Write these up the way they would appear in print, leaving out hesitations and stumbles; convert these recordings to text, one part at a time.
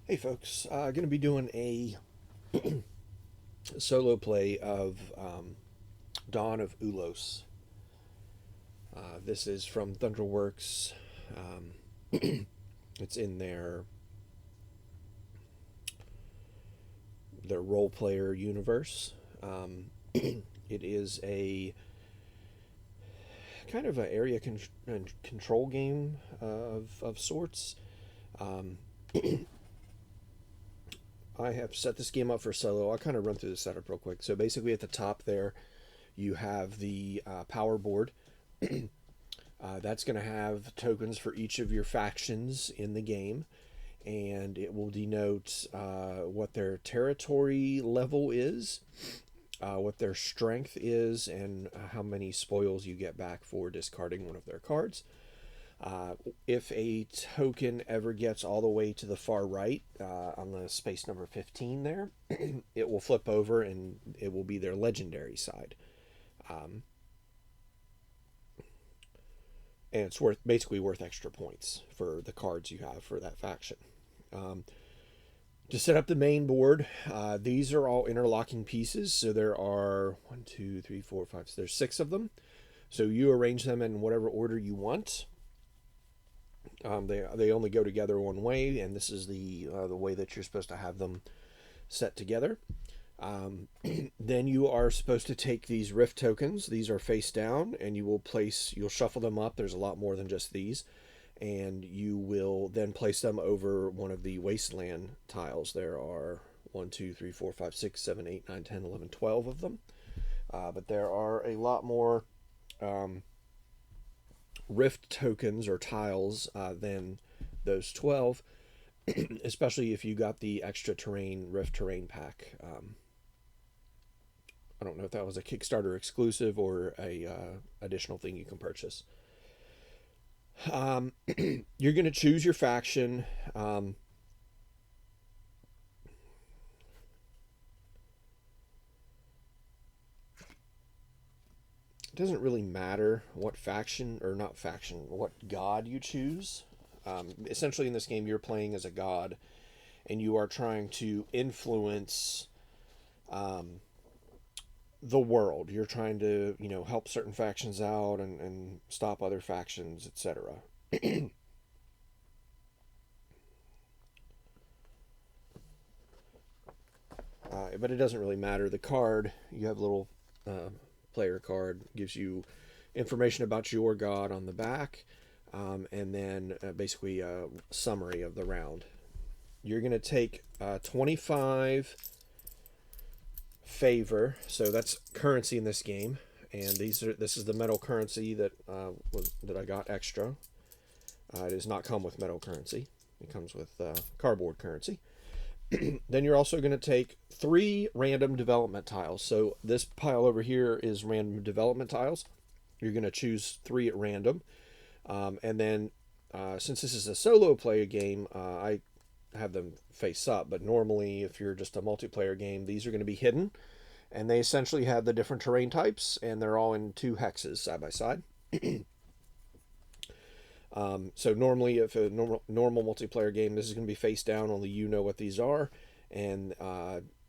Hey folks, going to be doing a solo play of Dawn of Ulos. This is from Thunderworks. It's in their role player universe. It is a kind of an area control game of sorts. Um, I have set this game up for solo. I'll kind of run through the setup real quick. So basically, at the top there, you have the power board. That's going to have tokens for each of your factions in the game, and it will denote what their territory level is, what their strength is, and how many spoils you get back for discarding one of their cards. If a token ever gets all the way to the far right on the space number 15 there, it will flip over and it will be their legendary side. Um, and it's basically worth extra points for the cards you have for that faction. Um, to set up the main board, these are all interlocking pieces. So there are one, two, three, four, five. So there's six of them. So you arrange them in whatever order you want. They only go together one way, and this is the way that you're supposed to have them set together. Then you are supposed to take these rift tokens. These are face down, and you'll shuffle them up. There's a lot more than just these, and you will then place them over one of the wasteland tiles. There are 1, 2, 3, 4, 5, 6, 7, 8, 9, 10, 11, 12 of them. But there are a lot more rift tokens or tiles than those 12, especially if you got the extra terrain rift terrain pack. I don't know if that was a Kickstarter exclusive or a additional thing you can purchase. You're going to choose your faction. It doesn't really matter what faction or not faction, what god you choose. Essentially, in this game, you're playing as a god, and you are trying to influence the world. You're trying to, help certain factions out and stop other factions, etc. But it doesn't really matter. The card, you have a little player card, gives you information about your god on the back, and then basically a summary of the round. You're going to take 25 favor, so that's currency in this game, and this is the metal currency that I got extra. It does not come with metal currency; it comes with cardboard currency. Then you're also going to take 3 random development tiles. So this pile over here is random development tiles. You're going to choose 3 at random, and then since this is a solo play game, I have them face up. But normally, if you're just a multiplayer game, these are going to be hidden, and they essentially have the different terrain types, and they're all in 2 hexes side by side. So normally, if a normal multiplayer game, this is going to be face down. Only you know what these are, and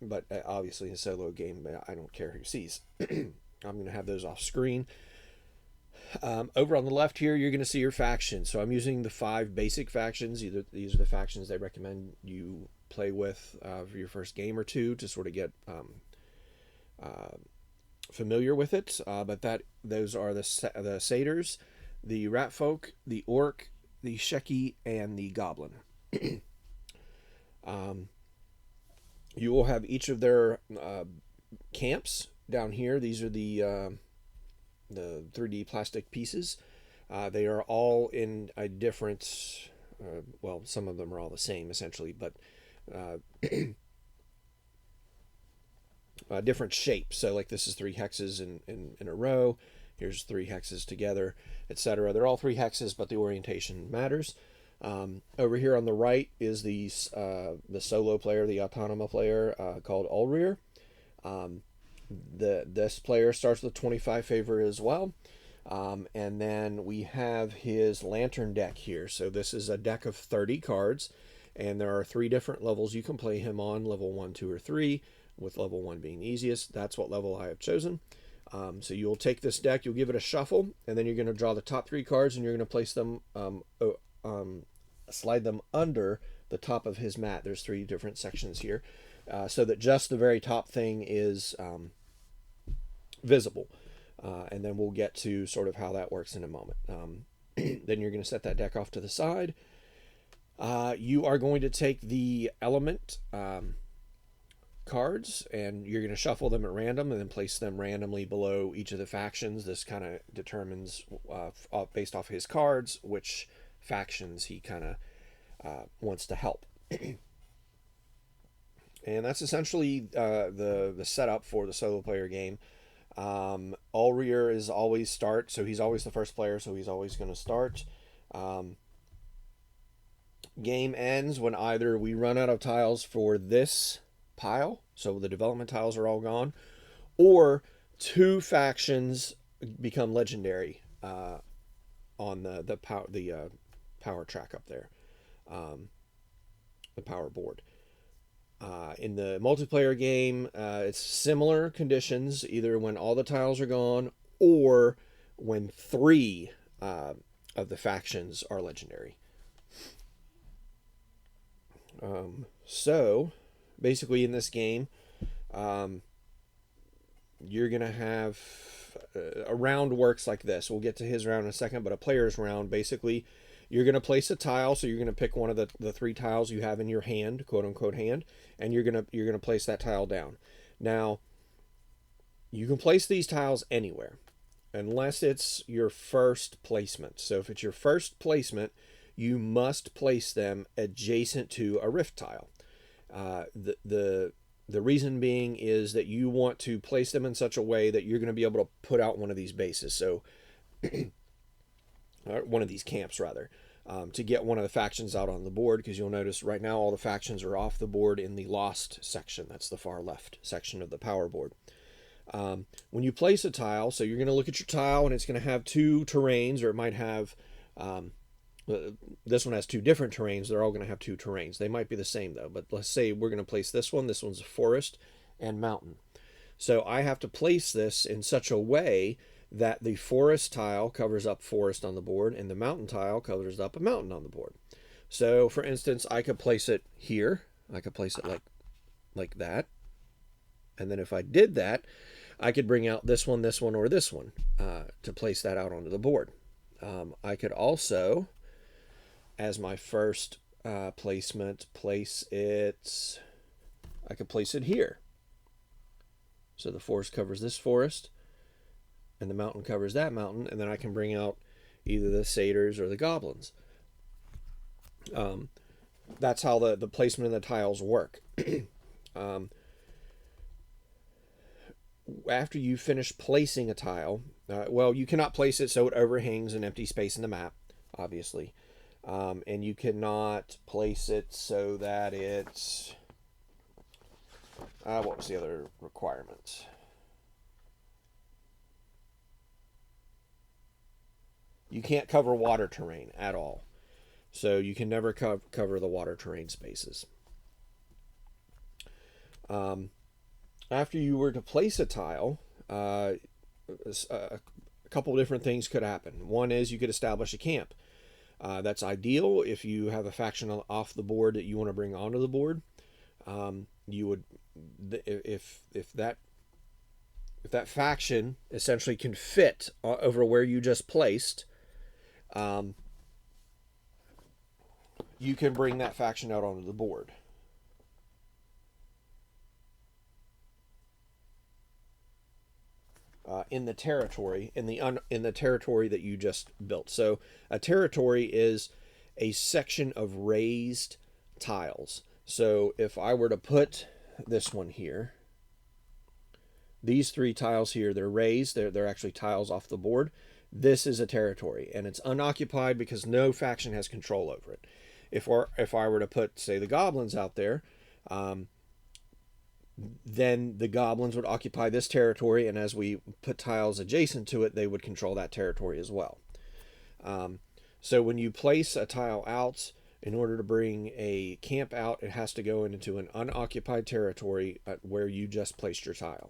but obviously in a solo game, I don't care who sees. I'm going to have those off screen. Over on the left here, you're going to see your factions. So I'm using the 5 basic factions. These are the factions they recommend you play with for your first game or two to sort of get familiar with it. But those are the satyrs, the rat folk, the orc, the sheki, and the goblin. You will have each of their camps down here. These are the 3D plastic pieces. They are all in a different, well, some of them are all the same essentially, but different shapes. So, like, this is 3 hexes in a row. Here's 3 hexes together, etc. They're all 3 hexes, but the orientation matters. Over here on the right is the solo player, the autonoma player called Ulrir. This player starts with 25 favor as well. And then we have his lantern deck here. So this is a deck of 30 cards, And there are 3 different levels you can play him on, level 1, 2, or 3, with level 1 being the easiest. That's what level I have chosen. So you'll take this deck, you'll give it a shuffle, and then you're going to draw the top 3 cards, and you're going to place them, slide them under the top of his mat. There's 3 different sections here, so that just the very top thing is visible. And then we'll get to sort of how that works in a moment. Then you're going to set that deck off to the side. You are going to take the element cards, and you're going to shuffle them at random and then place them randomly below each of the factions. This kind of determines, based off his cards, which factions he kind of wants to help. And that's essentially the setup for the solo player game. Ulrich is always start, so he's always the first player, so he's always going to start. Game ends when either we run out of tiles for this pile, so the development tiles are all gone, or 2 factions become legendary on the power track up there, the power board. In the multiplayer game, it's similar conditions, either when all the tiles are gone or when 3 of the factions are legendary. So basically in this game, you're going to have a round works like this. We'll get to his round in a second, but a player's round, basically, you're going to place a tile. So you're going to pick one of the 3 tiles you have in your hand, quote unquote hand, and you're going to place that tile down. Now, you can place these tiles anywhere unless it's your first placement. So if it's your first placement, you must place them adjacent to a rift tile. The reason being is that you want to place them in such a way that you're going to be able to put out one of these bases. So one of these camps rather, to get one of the factions out on the board, because you'll notice right now all the factions are off the board in the lost section. That's the far left section of the power board. When you place a tile, so you're going to look at your tile and it's going to have 2 terrains, or it might have, this one has 2 different terrains. They're all going to have 2 terrains. They might be the same though, but let's say we're going to place this one. This one's a forest and mountain. So I have to place this in such a way that the forest tile covers up forest on the board and the mountain tile covers up a mountain on the board. So for instance, I could place it here. I could place it like that. And then if I did that, I could bring out this one, or this one to place that out onto the board. I could also, as my first placement, I could place it here. So the forest covers this forest, and the mountain covers that mountain, and then I can bring out either the satyrs or the goblins. That's how the placement of the tiles work. After you finish placing a tile, well, you cannot place it so it overhangs an empty space in the map, obviously. And you cannot place it so that it's... what was the other requirement? You can't cover water terrain at all. So you can never cover the water terrain spaces. After you were to place a tile, a couple of different things could happen. One is you could establish a camp. That's ideal if you have a faction off the board that you want to bring onto the board. You would, if that faction essentially can fit over where you just placed, you can bring that faction out onto the board. In the territory, in the territory that you just built. So a territory is a section of raised tiles. So if I were to put this one here, these 3 tiles here, they're raised. They're actually tiles off the board. This is a territory, and it's unoccupied because no faction has control over it. If I were to put, say, the goblins out there, then the goblins would occupy this territory, and as we put tiles adjacent to it, they would control that territory as well. So when you place a tile out, In order to bring a camp out, it has to go into an unoccupied territory where you just placed your tile.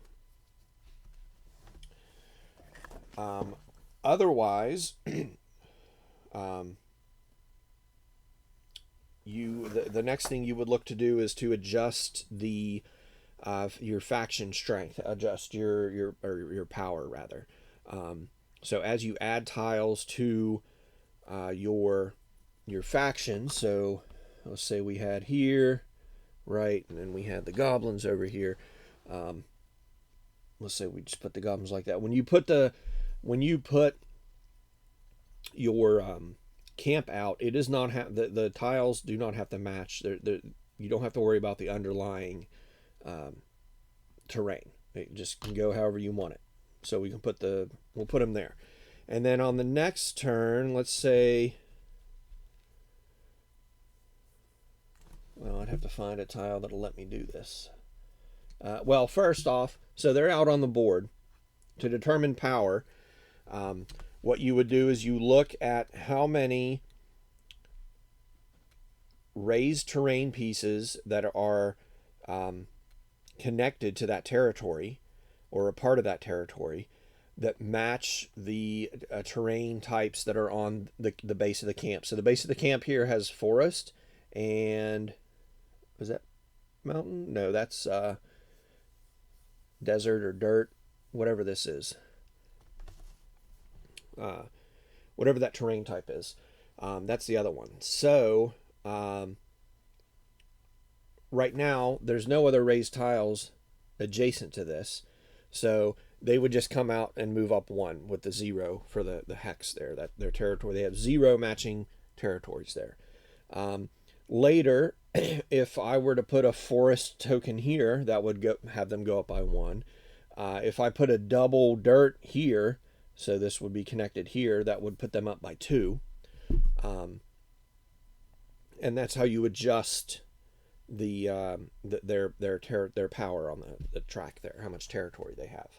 Otherwise, the next thing you would look to do is to adjust your faction strength, adjust your power rather. So as you add tiles to your faction, so let's say we had here, right, and then we had the goblins over here. Let's say we just put the goblins like that. When you put your camp out, it does not have the tiles do not have to match. You don't have to worry about the underlying terrain. It just can go however you want it. So we'll put them there, and then on the next turn, let's say, well, I'd have to find a tile that'll let me do this. Well, first off, so they're out on the board. To determine power, what you would do is you look at how many raised terrain pieces that are connected to that territory or a part of that territory that match the terrain types that are on the base of the camp. So the base of the camp here has forest and, was that mountain? No, that's desert or dirt, whatever this is. Whatever that terrain type is. That's the other one. So right now, there's no other raised tiles adjacent to this. So they would just come out and move up one with the 0 for the hex there, that their territory. They have 0 matching territories there. Later, if I were to put a forest token here, that would have them go up by 1. If I put a double dirt here, so this would be connected here, that would put them up by 2. And that's how you adjust their power on the track there, how much territory they have.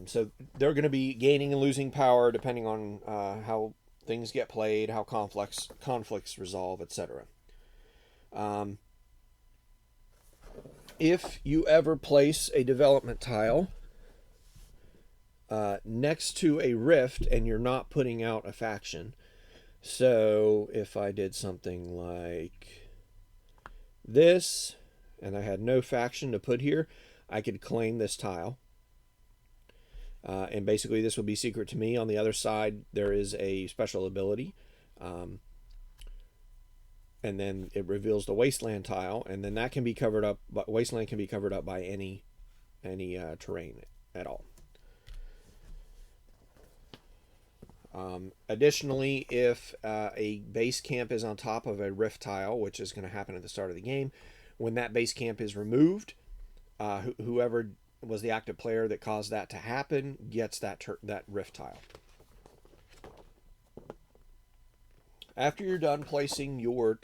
So they're going to be gaining and losing power depending on how things get played, how conflicts resolve, etc. If you ever place a development tile next to a rift and you're not putting out a faction, so if I did something like this and I had no faction to put here, I could claim this tile. And basically this would be secret to me. On the other side, there is a special ability. And then it reveals the wasteland tile, and then that can be covered up. But wasteland can be covered up by any terrain at all. Additionally, if a base camp is on top of a rift tile, which is going to happen at the start of the game, when that base camp is removed, whoever was the active player that caused that to happen gets that rift tile. After you're done placing your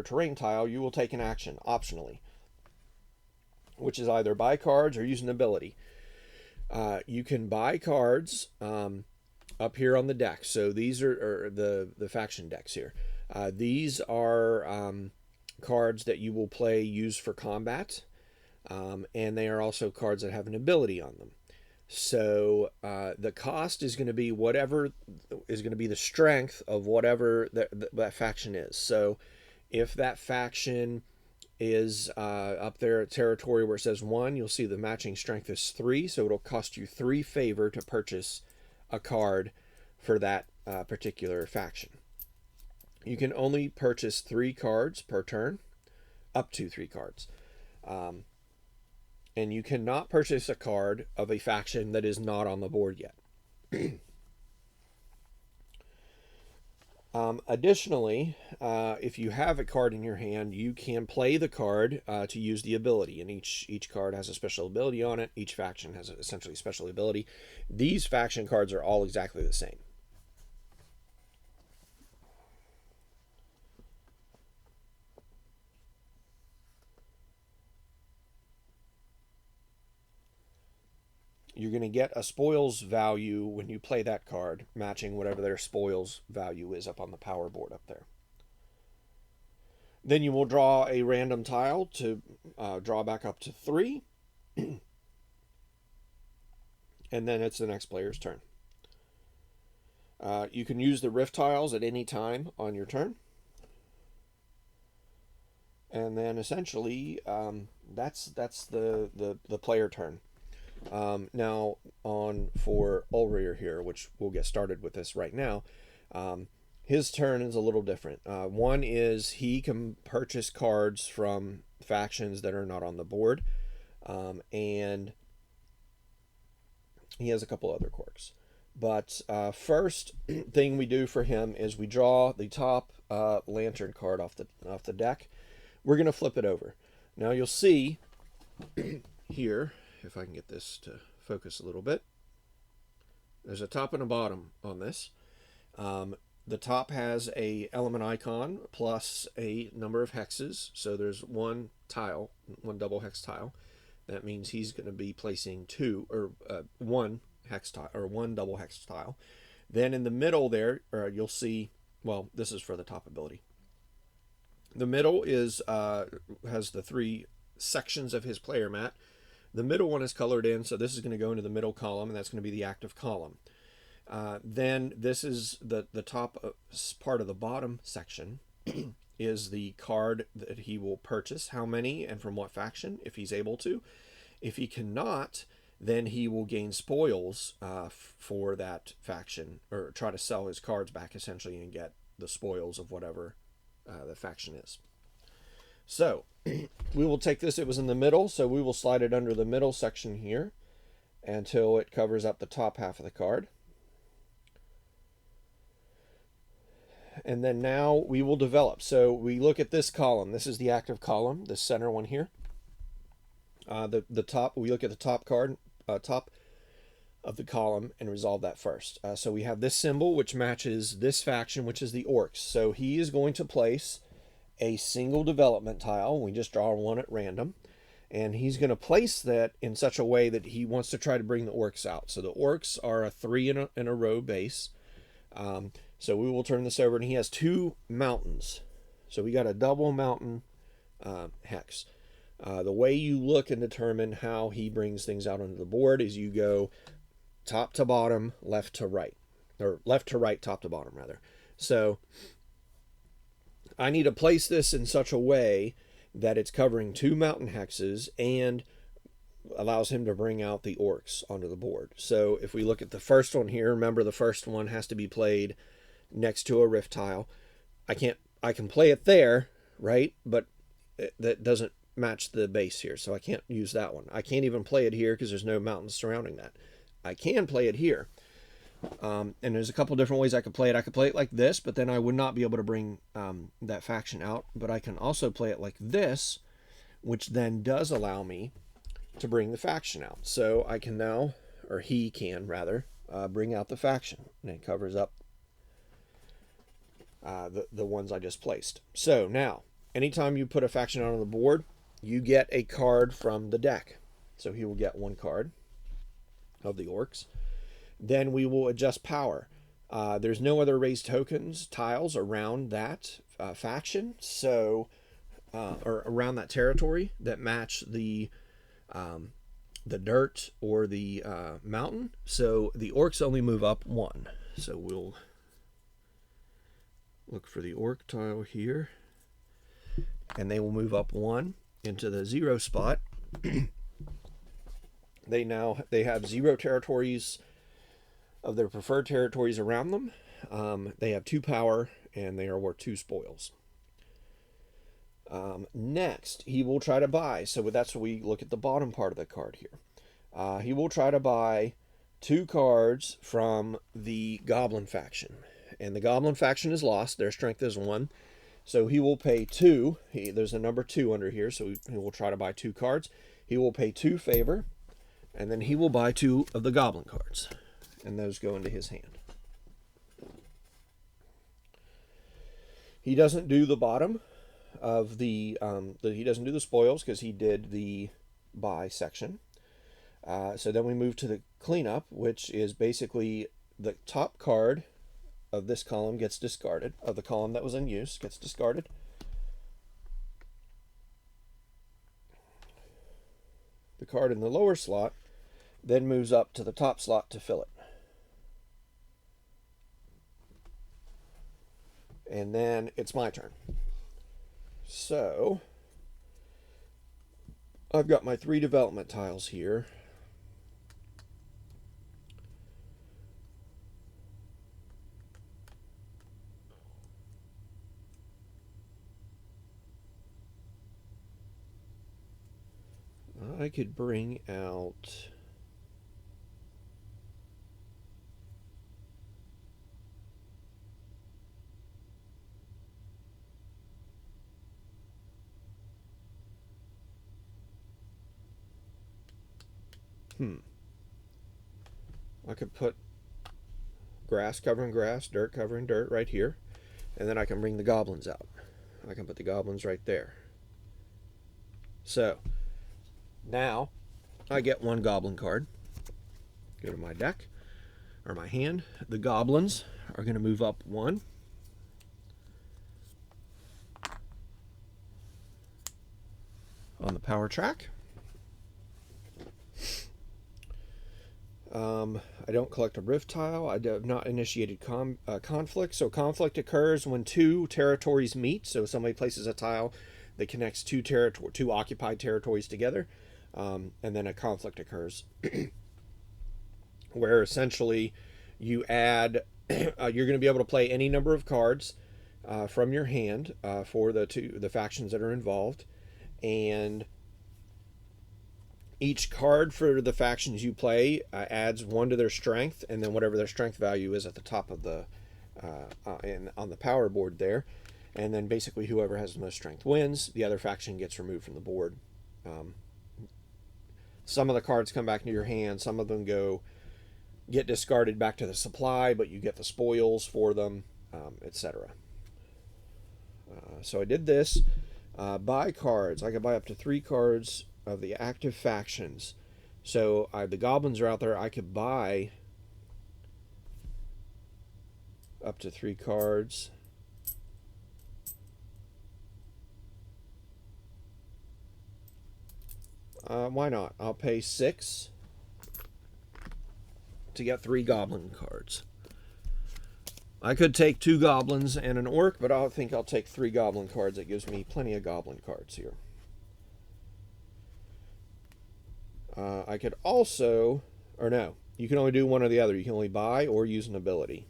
terrain tile, you will take an action optionally, which is either buy cards or use an ability. You can buy cards up here on the deck. So these are the faction decks here. These are cards that you will use for combat, and they are also cards that have an ability on them. So the cost is going to be whatever is going to be the strength of whatever that faction is. So if that faction is up there at territory where it says 1, you'll see the matching strength is 3. So it'll cost you 3 favor to purchase a card for that particular faction. You can only purchase 3 cards per turn, up to 3 cards. And you cannot purchase a card of a faction that is not on the board yet. Additionally, if you have a card in your hand, you can play the card to use the ability, and each card has a special ability on it. Each faction has essentially a special ability. These faction cards are all exactly the same. You're going to get a spoils value when you play that card, matching whatever their spoils value is up on the power board up there. Then you will draw a random tile to draw back up to 3. And then it's the next player's turn. You can use the rift tiles at any time on your turn. And then essentially, that's the player turn. Now for Ulrich here, which we'll get started with this right now. His turn is a little different. One is he can purchase cards from factions that are not on the board, and he has a couple other quirks. But first thing we do for him is we draw the top lantern card off the deck. We're going to flip it over. Now you'll see here, if I can get this to focus a little bit, there's a top and a bottom on this. The top has a element icon plus a number of hexes. So there's one tile, one double hex tile. That means he's going to be placing one hex tile or one double hex tile. Then in the middle there, you'll see, well, this is for the top ability. The middle is has the 3 sections of his player mat. The middle one is colored in, so this is going to go into the middle column, and that's going to be the active column. Then this is the top part of the bottom section is the card that he will purchase, how many and from what faction, if he's able to. If he cannot, then he will gain spoils for that faction, or try to sell his cards back essentially and get the spoils of whatever the faction is. So we will take this, it was in the middle, so we will slide it under the middle section here until it covers up the top half of the card. And then now we will develop. So we look at this column. This is the active column, the center one here. The top, we look at the top card, top of the column, and resolve that first. So we have this symbol which matches this faction, which is the orcs. So he is going to place a single development tile. We just draw one at random, and he's going to place that in such a way that he wants to try to bring the orcs out. So the orcs are a 3 in a row base. So we will turn this over, and he has 2 mountains. So we got a double mountain hex. The way you look and determine how he brings things out onto the board is you go top to bottom, left to right, or left to right, top to bottom rather. So I need to place this in such a way that it's covering 2 mountain hexes and allows him to bring out the orcs onto the board. So if we look at the first one here, remember the first one has to be played next to a rift tile. I can play it there, right? But that doesn't match the base here, so I can't use that one. I can't even play it here because there's no mountains surrounding that. I can play it here. And there's a couple different ways I could play it. I could play it like this, but then I would not be able to bring that faction out. But I can also play it like this, which then does allow me to bring the faction out. So I can now, or he can rather, bring out the faction. And it covers up the ones I just placed. So now, anytime you put a faction out on the board, you get a card from the deck. So he will get 1 card of the orcs. Then we will adjust power. There's no other raised tokens, tiles around that faction, so or around that territory that match the dirt or the mountain. So the orcs only move up 1. So we'll look for the orc tile here, and they will move up 1 into the 0 spot. They have 0 territories of their preferred territories around them. They have 2 power, and they are worth 2 spoils. Next, he will try to buy. So that's what we look at the bottom part of the card here. He will try to buy 2 cards from the Goblin faction. And the Goblin faction is lost. Their strength is 1. So he will pay 2. There's a number 2 under here, so he will try to buy 2 cards. He will pay 2 favor, and then he will buy 2 of the Goblin cards. And those go into his hand. He doesn't do the bottom of he doesn't do the spoils because he did the buy section. So then we move to the cleanup, which is basically the top card of this column gets discarded, of the column that was in use gets discarded. the card in the lower slot then moves up to the top slot to fill it. And then it's my turn. So I've got my 3 development tiles here. I could bring out I could put grass covering grass, dirt covering dirt right here, and then I can bring the goblins out. I can put the goblins right there. So now I get 1 goblin card. Go to my deck, or my hand. The goblins are going to move up 1. On the power track. I don't collect a rift tile. I have not initiated conflict. So conflict occurs when 2 territories meet. So somebody places a tile that connects 2 occupied territories together, and then a conflict occurs, where essentially you add. You're going to be able to play any number of cards from your hand for the factions that are involved, and each card for the factions you play adds 1 to their strength, and then whatever their strength value is at the top of the on the power board there, and then basically whoever has the most strength wins. The other faction gets removed from the board. Some of the cards come back into your hand. Some of them get discarded back to the supply, but you get the spoils for them, etc. So I did this. Buy cards. I could buy up to 3 cards of the active factions. So the goblins are out there. I could buy up to 3 cards. Why not? I'll pay 6 to get 3 goblin cards. I could take 2 goblins and an orc, but I think I'll take 3 goblin cards. It gives me plenty of goblin cards here. I could also, or no, you can only do one or the other. You can only buy or use an ability.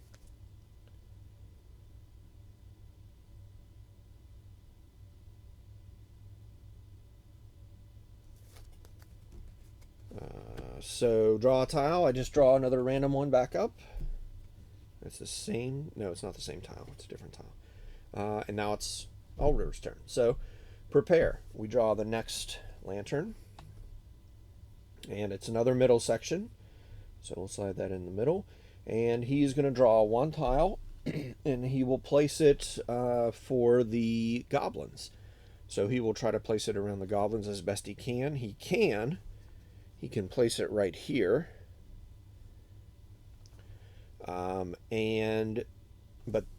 So draw a tile. I just draw another random one back up. It's the same. No, it's not the same tile. It's a different tile. And now it's Ulrich's turn. So prepare. We draw the next lantern. And it's another middle section. So we'll slide that in the middle. And he's going to draw 1 tile. And he will place it for the goblins. So he will try to place it around the goblins as best he can. He can place it right here.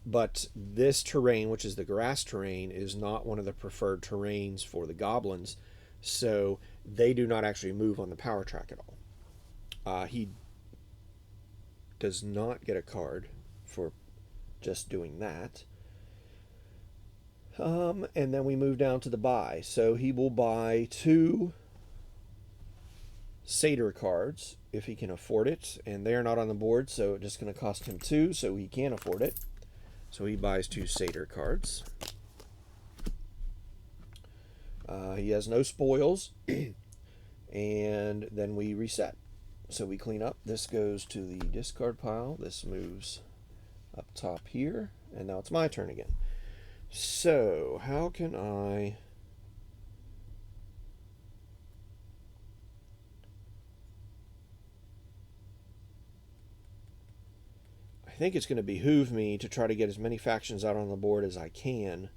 But this terrain, which is the grass terrain, is not one of the preferred terrains for the goblins, so they do not actually move on the power track at all. He does not get a card for just doing that. And then we move down to the buy. So he will buy 2 satyr cards if he can afford it, and they are not on the board, so it's just going to cost him 2, so he can afford it. So he buys 2 satyr cards. He has no spoils, and then we reset. So we clean up. This goes to the discard pile. This moves up top here, and now it's my turn again. So how can I think it's going to behoove me to try to get as many factions out on the board as I can.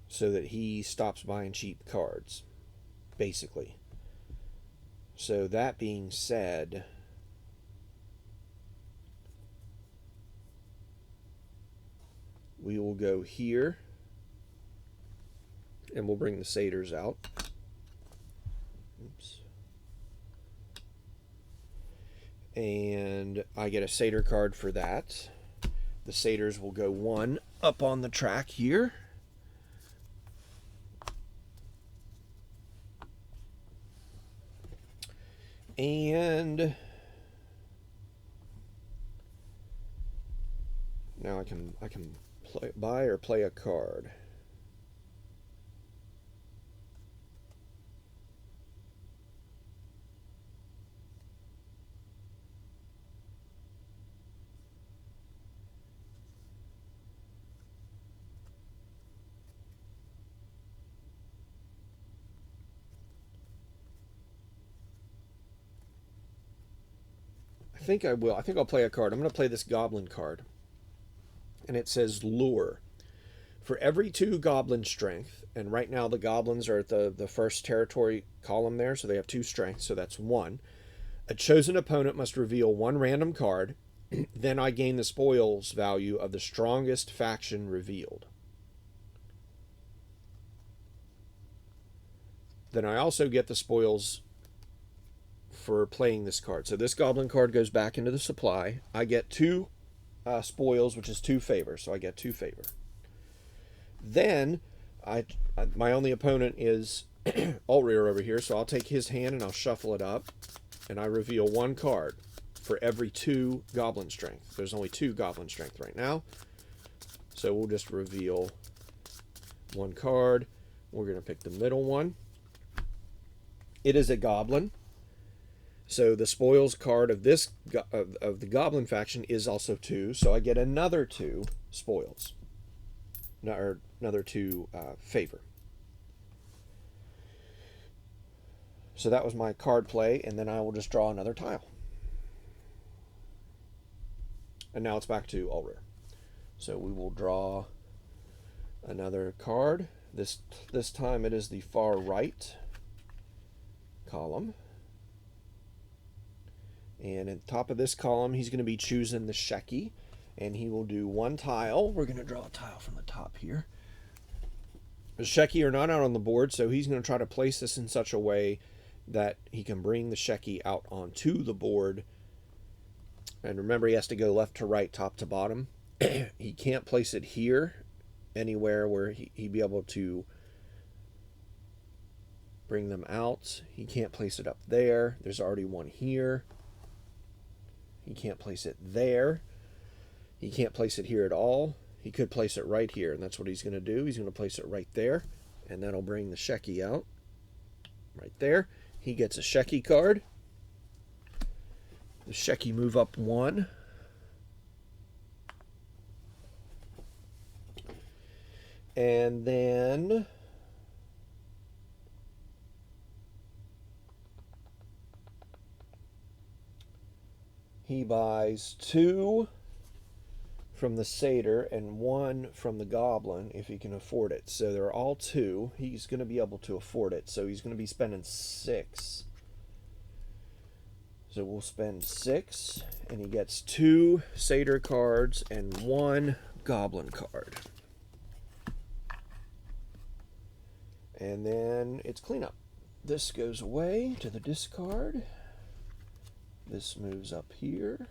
So that he stops buying cheap cards, basically. So that being said, we will go here And we'll bring the satyrs out. Oops. And I get a satyr card for that. The satyrs will go 1 up on the track here. And now I can buy or play a card. I think I will. I think I'll play a card. I'm going to play this goblin card. And it says Lure. For every 2 goblin strength, and right now the goblins are at the first territory column there, so they have 2 strength, so that's 1. A chosen opponent must reveal 1 random card. Then I gain the spoils value of the strongest faction revealed. Then I also get the spoils for playing this card. So this goblin card goes back into the supply. I get 2 spoils, which is 2 favor. So I get 2 favor. Then my only opponent is Ulrich over here. So I'll take his hand and I'll shuffle it up. And I reveal 1 card for every 2 goblin strength. There's only 2 goblin strength right now. So we'll just reveal 1 card. We're going to pick the middle one. It is a goblin. So the spoils card of this of the goblin faction is also 2. So I get another 2 spoils. Or another 2 favor. So that was my card play, and then I will just draw another tile. And now it's back to Ulrich. So we will draw another card. This time it is the far right column. And at the top of this column, he's going to be choosing the Shecky. And he will do 1 tile. We're going to draw a tile from the top here. The Shecky are not out on the board, so he's going to try to place this in such a way that he can bring the Shecky out onto the board. And remember, he has to go left to right, top to bottom. He can't place it here, anywhere where he'd be able to bring them out. He can't place it up there. There's already 1 here. He can't place it there. He can't place it here at all. He could place it right here, and that's what he's going to do. He's going to place it right there, and that'll bring the Shecky out. Right there. He gets a Shecky card. The Shecky move up 1. And then he buys 2 from the satyr and 1 from the goblin if he can afford it. So they're all 2. He's going to be able to afford it. So he's going to be spending 6. So we'll spend 6, and he gets 2 satyr cards and 1 goblin card. And then it's cleanup. This goes away to the discard. This moves up here.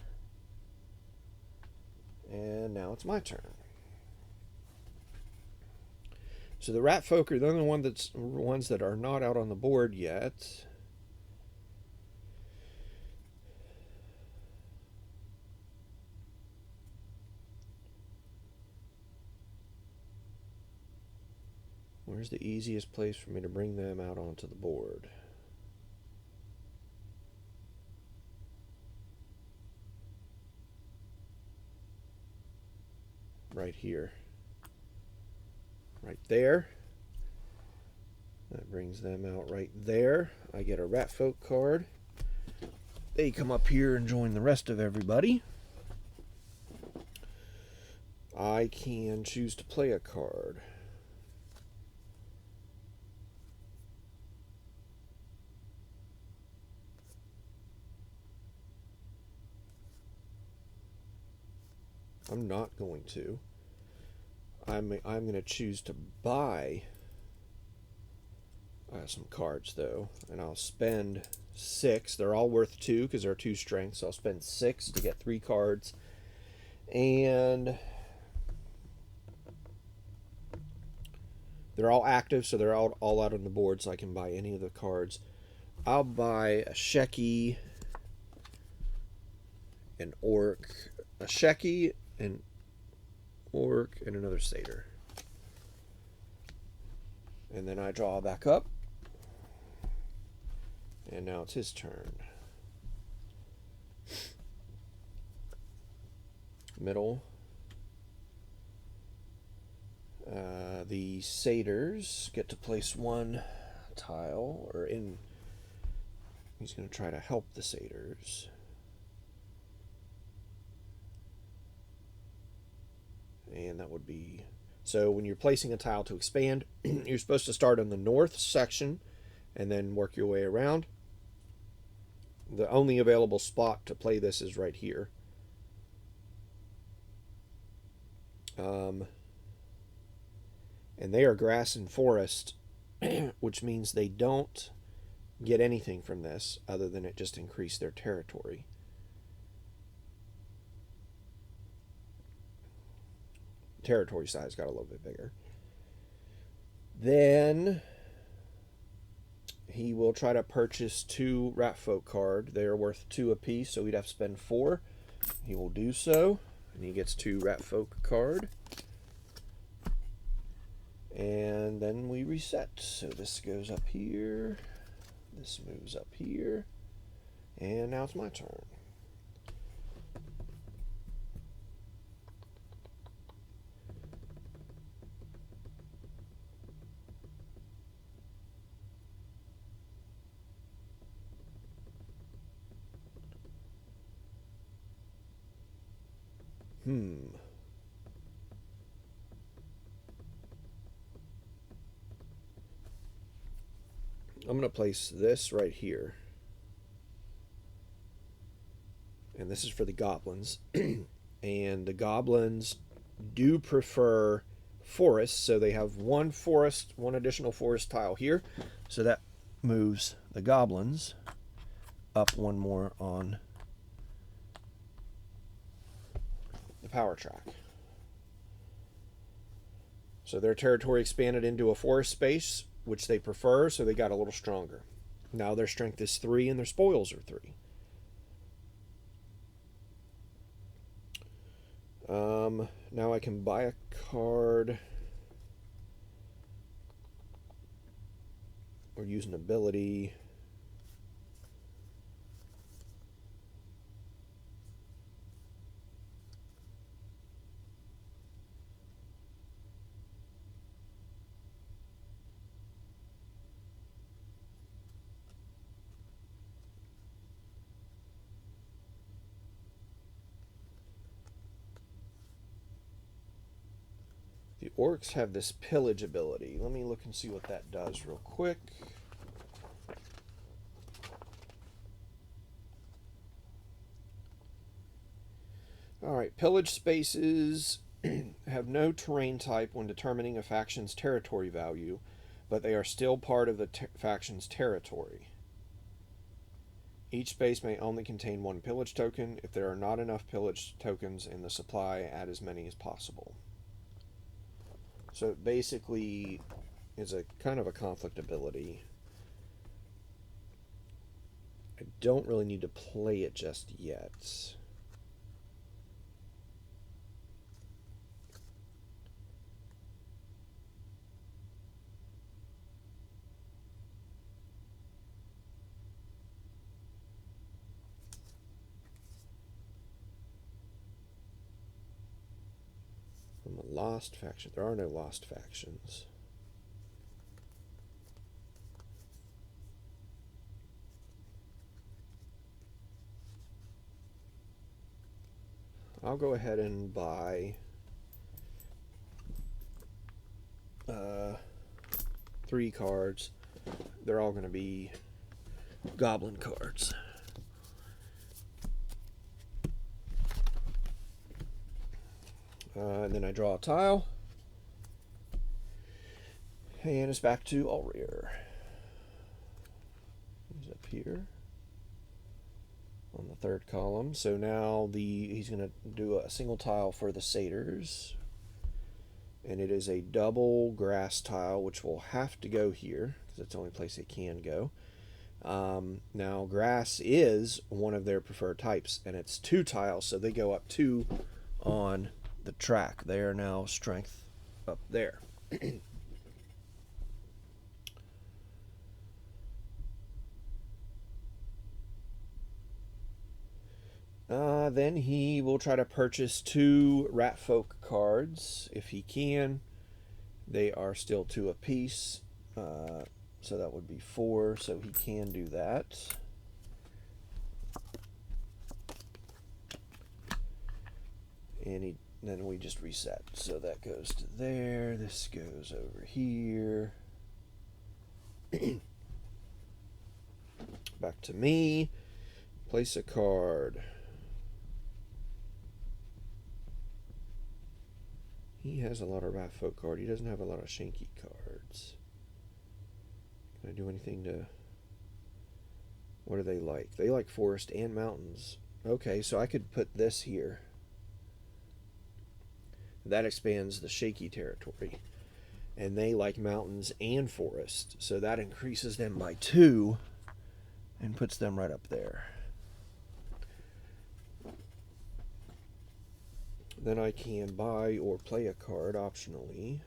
And now it's my turn. So the rat folk are the only ones that are not out on the board yet. Where's the easiest place for me to bring them out onto the board? Right here. Right there. That brings them out right there. I get a rat folk card. They come up here and join the rest of everybody. I can choose to play a card. I'm not going to. I'm going to choose to buy some cards though, and I'll spend 6. They're all worth 2 because they're 2 strength, so I'll spend 6 to get 3 cards. And they're all active, so they're all out on the board, so I can buy any of the cards. I'll buy a Sheki, an Orc, a Sheki, an Orc, and another Satyr. And then I draw back up. And now it's his turn. Middle. The Satyrs get to place 1 tile, or in. He's going to try to help the Satyrs. And that would be. So when you're placing a tile to expand, you're supposed to start on the north section and then work your way around. The only available spot to play this is right here. And they are grass and forest, which means they don't get anything from this other than it just increased their territory. Territory size got a little bit bigger. Then he will try to purchase 2 Rat Folk card. They are worth 2 apiece, so we'd have to spend 4. He will do so, and he gets 2 Rat Folk card. And then we reset. So this goes up here. This moves up here. And now it's my turn. I'm going to place this right here. And this is for the goblins. And the goblins do prefer forests, so they have 1 forest, 1 additional forest tile here. So that moves the goblins up 1 more on the power track. So their territory expanded into a forest space, which they prefer, so they got a little stronger. Now their strength is 3 and their spoils are 3. Now I can buy a card or use an ability. The orcs have this pillage ability. Let me look and see what that does real quick. Alright, pillage spaces have no terrain type when determining a faction's territory value, but they are still part of the faction's territory. Each space may only contain 1 pillage token. If there are not enough pillage tokens in the supply, add as many as possible. So it basically is a kind of a conflict ability. I don't really need to play it just yet. From a lost faction. There are no lost factions. I'll go ahead and buy 3 cards. They're all going to be goblin cards. And then I draw a tile. And it's back to all rear. here on the third column. So now he's going to do a single tile for the satyrs. And it is a double grass tile, which will have to go here, because that's the only place it can go. Now, grass is one of their preferred types, and it's 2 tiles, so they go up 2 on the track. They are now strength up there. Then he will try to purchase 2 rat folk cards if he can. They are still 2 apiece, so that would be 4, so he can do that. And then we just reset. So that goes to there, this goes over here. Back to me. Place a card. He has a lot of rat folk card. He doesn't have a lot of shanky cards. Can I do anything to... What do they like? They like forest and mountains. Okay, so I could put this here. That expands the shaky territory. And they like mountains and forest. So that increases them by 2 and puts them right up there. Then I can buy or play a card optionally.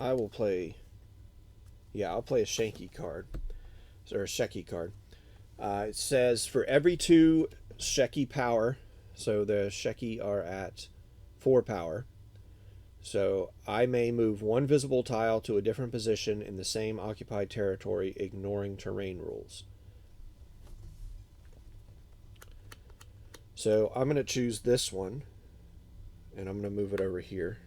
I'll play a Shanky card, or a Shecky card. It says for every 2 Shecky power, so the Shecky are at 4 power, so I may move 1 visible tile to a different position in the same occupied territory, ignoring terrain rules. So I'm going to choose this one, and I'm going to move it over here.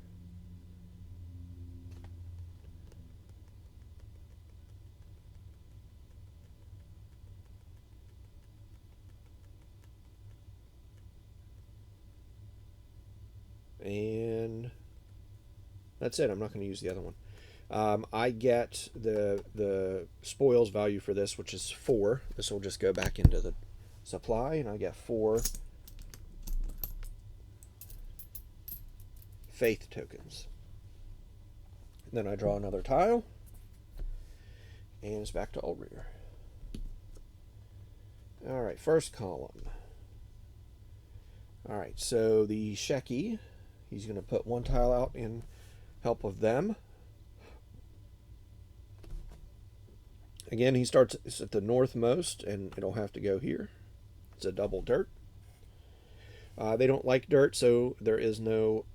And that's it. I'm not going to use the other one. I get the spoils value for this, which is 4. This will just go back into the supply, and I get 4 faith tokens. Then I draw another tile, and it's back to Ulrich. All right, first column. All right, so the Shecky, he's going to put 1 tile out in help of them. Again, he starts at the northmost, and it'll have to go here. It's a double dirt. They don't like dirt, so there is no...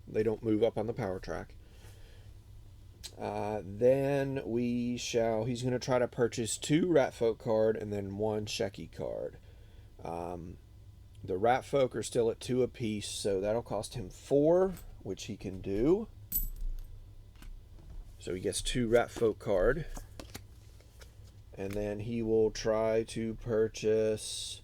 they don't move up on the power track. Then he's going to try to purchase 2 rat folk card and then 1 Shecky card. The rat folk are still at 2 apiece, so that'll cost him 4, which he can do. So he gets 2 rat folk card. And then he will try to purchase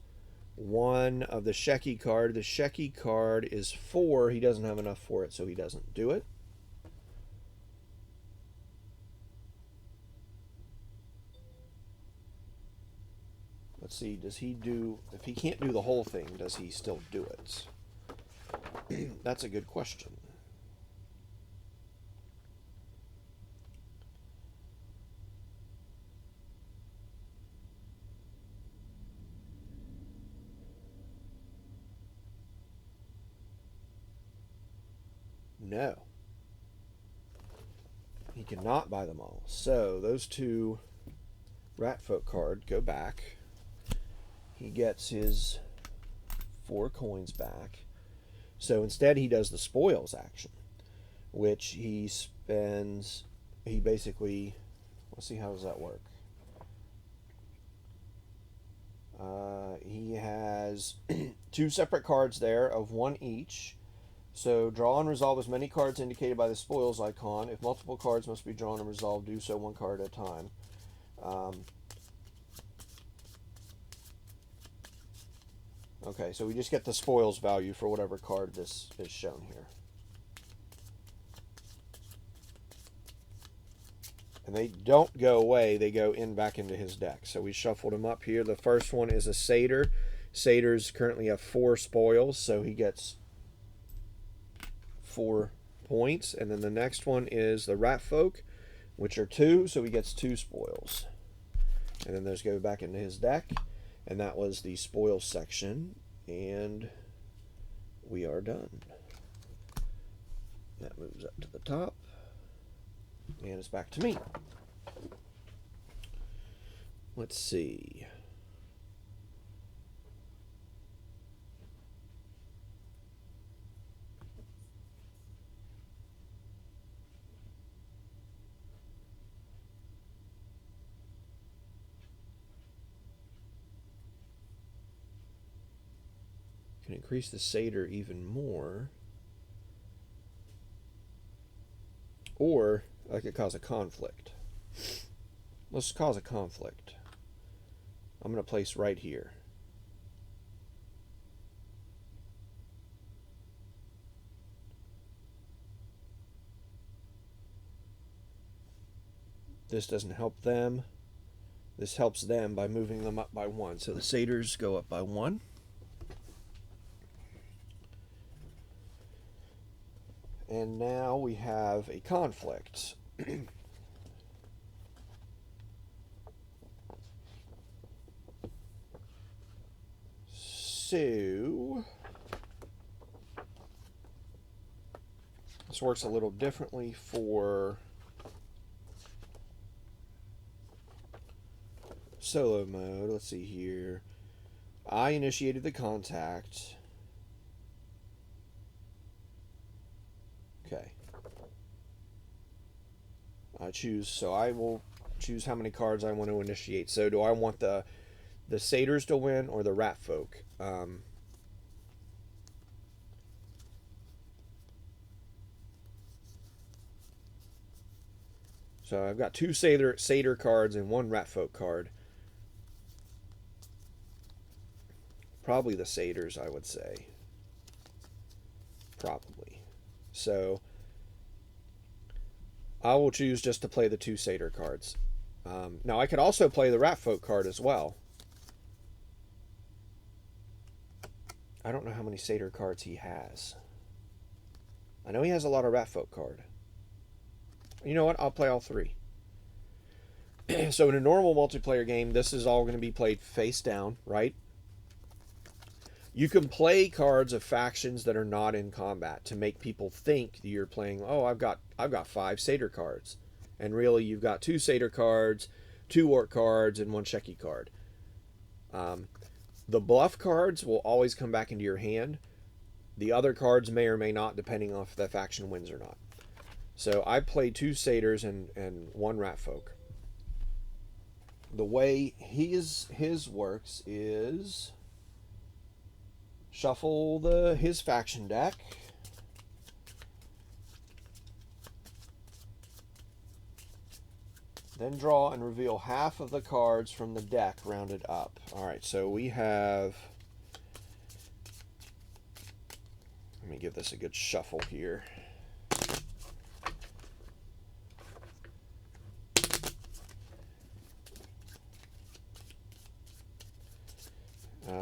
1 of the Shecky card. The Shecky card is 4. He doesn't have enough for it, so he doesn't do it. Let's see, does he do... If he can't do the whole thing, does he still do it? That's a good question. No. He cannot buy them all. So those 2 rat folk card go back. He gets his 4 coins back. So instead he does the spoils action, which he spends he basically, let's see, how does that work? He has two separate cards there of one each. So draw and resolve as many cards indicated by the spoils icon. If multiple cards must be drawn and resolved, do so one card at a time. Okay, so we just get the spoils value for whatever card this is shown here. And they don't go away, they go back into his deck. So we shuffled him up here. The first one is a satyr. Satyrs currently have 4 spoils, so he gets 4 points. And then the next one is the rat folk, which are 2, so he gets 2 spoils. And then those go back into his deck. And that was the spoils section. And we are done. That moves up to the top. And it's back to me. Let's see. Can increase the satyr even more. Or I could cause a conflict. Let's cause a conflict. I'm going to place right here. This doesn't help them. This helps them by moving them up by 1. So the satyrs go up by 1. And now we have a conflict. So this works a little differently for solo mode. Let's see here. I initiated the contact. Okay. I will choose how many cards I want to initiate. So do I want the satyrs to win or the rat folk? So I've got 2 satyr cards and 1 rat folk card. Probably the satyrs, I would say. Probably. So I will choose just to play the 2 satyr cards. Now I could also play the rat folk card as well. I don't know how many satyr cards he has. I know he has a lot of rat folk card. You know what? I'll play all 3. So in a normal multiplayer game, this is all going to be played face down, right? You can play cards of factions that are not in combat to make people think that you're playing, oh, I've got 5 satyr cards. And really you've got 2 satyr cards, 2 orc cards, and 1 Sheki card. The bluff cards will always come back into your hand. The other cards may or may not, depending on if the faction wins or not. So I played 2 satyrs and 1 rat folk. The way his works is shuffle his faction deck. Then draw and reveal half of the cards from the deck rounded up. Alright, so we have... Let me give this a good shuffle here.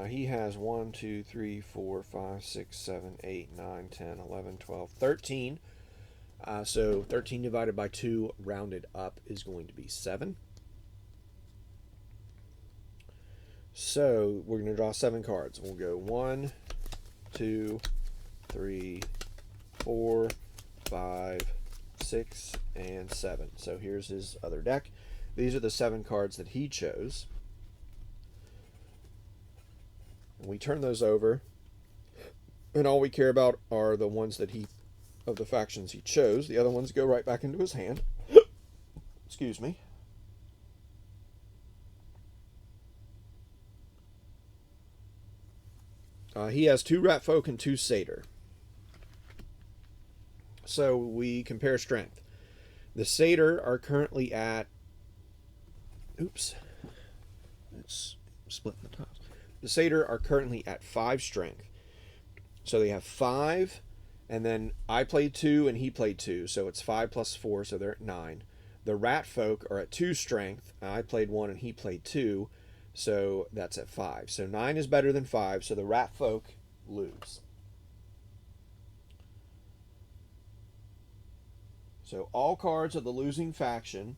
He has 1, 2, 3, 4, 5, 6, 7, 8, 9, 10, 11, 12, 13. So 13 divided by 2 rounded up is going to be 7. So we're going to draw 7 cards. We'll go 1, 2, 3, 4, 5, 6, and 7. So here's his other deck. These are the 7 cards that he chose. And we turn those over, and all we care about are the ones that of the factions he chose. The other ones go right back into his hand. Excuse me. He has 2 rat folk and 2 satyr. So we compare strength. The satyr are currently at. Oops. It's splitting the tops. The satyr are currently at 5 strength. So they have 5, and then I played 2 and he played 2. So it's 5 plus 4, so they're at 9. The rat folk are at 2 strength. I played 1 and he played 2. So that's at 5. So 9 is better than 5, so the rat folk lose. So all cards of the losing faction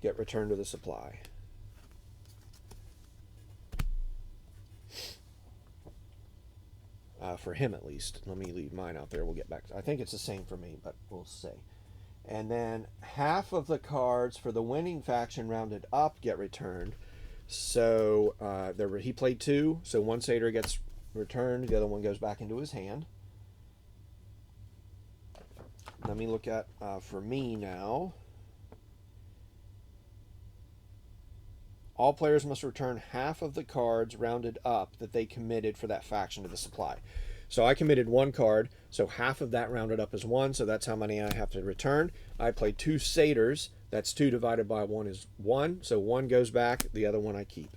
get returned to the supply. For him at least. Let me leave mine out there. We'll get back. I think it's the same for me, but we'll see. And then half of the cards for the winning faction rounded up get returned. So he played 2, so 1 satyr gets returned. The other one goes back into his hand. Let me look at for me now. All players must return half of the cards rounded up that they committed for that faction to the supply. So I committed 1 card, so half of that rounded up is 1, so that's how many I have to return. I played 2 satyrs. That's 2 divided by 1 is 1, so 1 goes back, the other one I keep.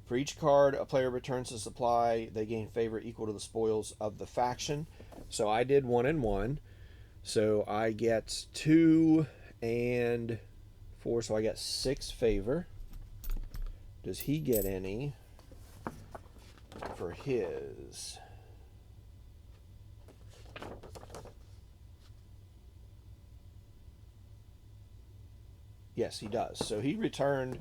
For each card a player returns to supply, they gain favor equal to the spoils of the faction. So I did 1 and 1. So I get 2 and 4, so I get 6 favor. Does he get any for his? Yes, he does. So he returned.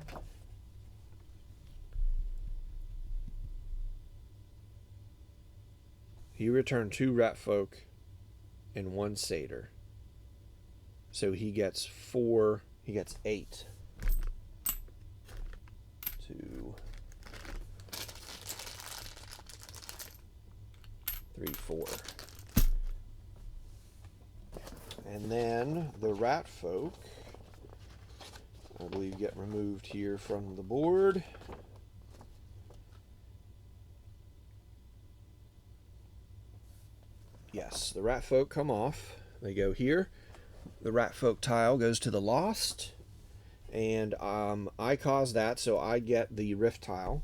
He returned 2 rat folk and 1 satyr. So he gets 4. He gets 8. 2, 3, 4. And then the rat folk, I believe, get removed here from the board. Yes, the rat folk come off. They go here. The rat folk tile goes to the lost. And I caused that, so I get the rift tile.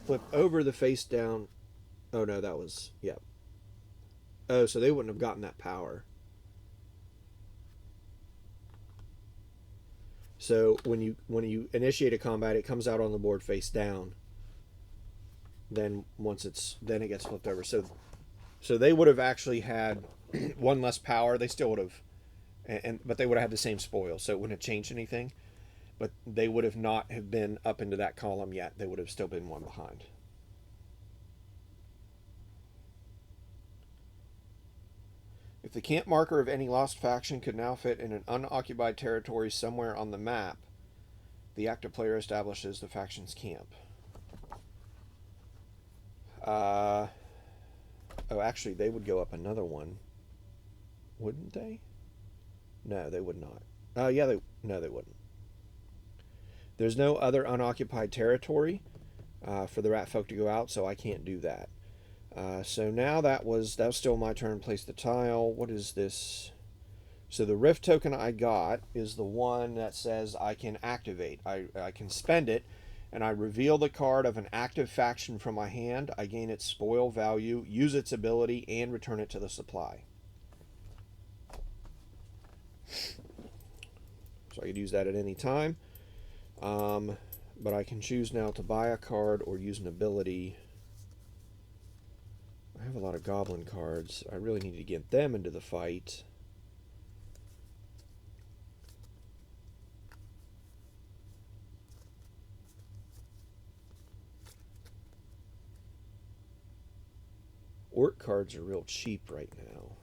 Flip over the face down. Oh no, that was, yeah. Oh, so they wouldn't have gotten that power. So when you initiate a combat, it comes out on the board face down. Then then it gets flipped over. So they would have actually had 1 less power. They still would have, but they would have had the same spoil. So it wouldn't have changed anything. But they would have not have been up into that column yet. They would have still been 1 behind. If the camp marker of any lost faction could now fit in an unoccupied territory somewhere on the map, the active player establishes the faction's camp. Oh, actually, they would go up another one, wouldn't they? No, they would not. No, they wouldn't. There's no other unoccupied territory for the rat folk to go out, so I can't do that. So now that was still my turn. Place the tile. What is this? So the rift token I got is the one that says I can activate. I can spend it, and I reveal the card of an active faction from my hand. I gain its spoil value, use its ability, and return it to the supply. So I could use that at any time. But I can choose now to buy a card or use an ability. I have a lot of goblin cards. I really need to get them into the fight. Orc cards are real cheap right now.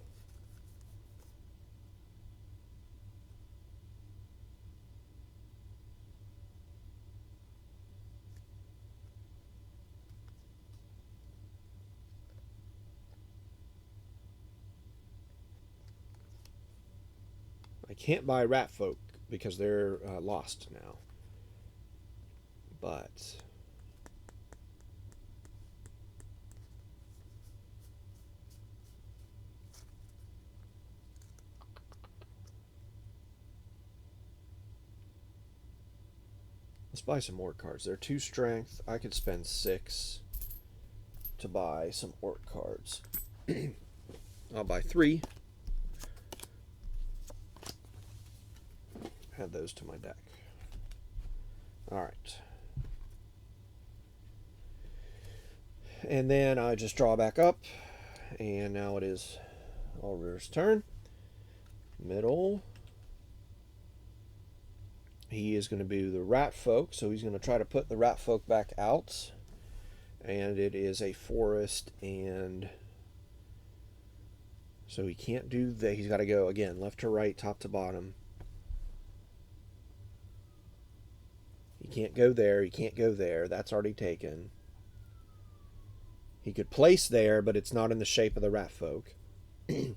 I can't buy rat folk because they're lost now. But let's buy some orc cards. They're 2 strength. I could spend 6 to buy some orc cards. I'll buy 3. Add those to my deck. Alright. And then I just draw back up. And now it is Ulrich's turn. Middle. He is going to be the rat folk, so he's going to try to put the rat folk back out. And it is a forest, and so he can't do that. He's got to go again, left to right, top to bottom. He can't go there. He can't go there. That's already taken. He could place there, but it's not in the shape of the rat folk. He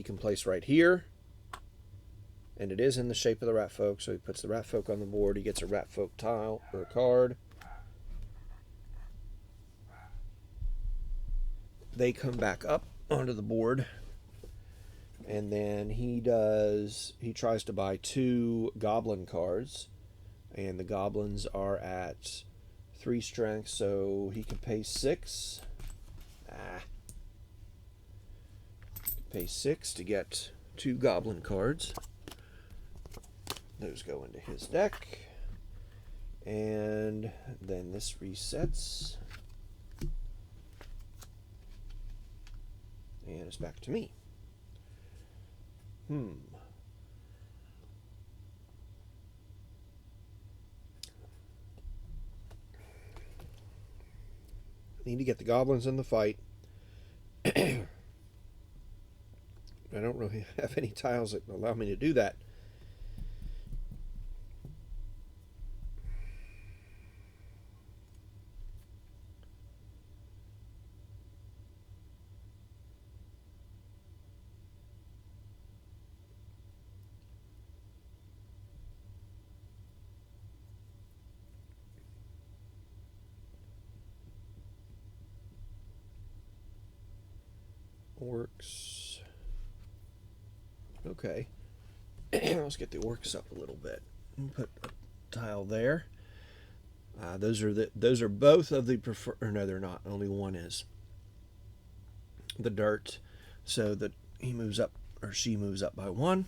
can place right here. And it is in the shape of the rat folk, so he puts the rat folk on the board. He gets a rat folk tile or a card. They come back up onto the board. And then he tries to buy 2 goblin cards. And the goblins are at 3 strength, so he could pay 6. Pay 6 to get 2 goblin cards. Those go into his deck. And then this resets. And it's back to me. Need to get the goblins in the fight. I don't really have any tiles that allow me to do that. Orcs. Okay. Let's get the orcs up a little bit. Put a tile there. Those are both of the prefer. Or no, they're not. Only one is. The dirt, so that he moves up or she moves up by 1.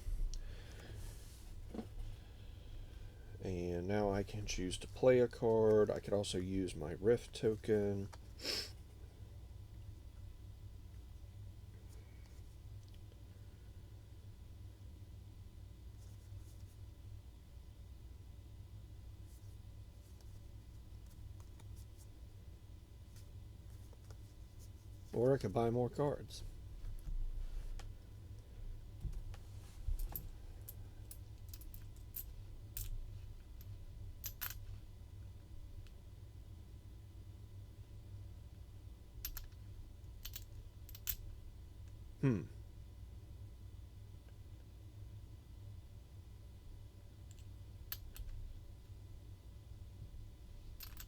And now I can choose to play a card. I could also use my rift token. Or I could buy more cards.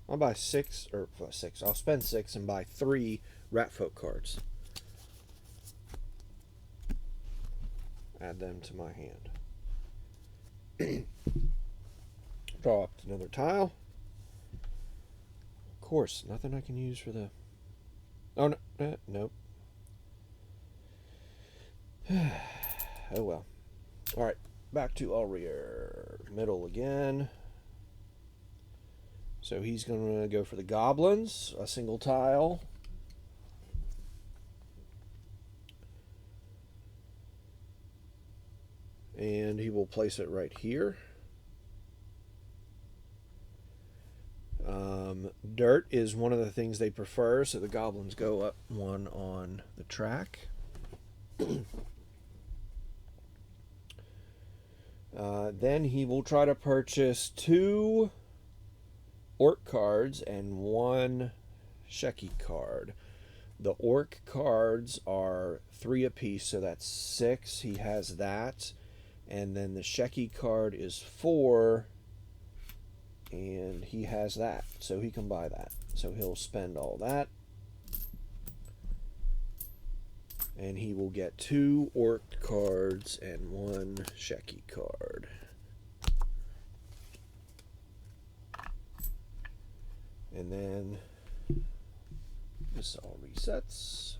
I'll buy 6, or 6. I'll spend 6 and buy 3 Ratfolk cards. Add them to my hand. Draw up another tile. Of course, nothing I can use for the... Oh, no, nope. Oh, well. Alright, back to Ulrier. Middle again. So he's going to go for the goblins, a single tile. And he will place it right here. Dirt is one of the things they prefer, so the goblins go up 1 on the track. Then he will try to purchase 2 orc cards and 1 Sheki card. The orc cards are 3 apiece, so that's 6. He has that. And then the Sheki card is 4, and he has that, so he can buy that. So he'll spend all that. And he will get 2 orc cards and 1 Sheki card. And then this all resets.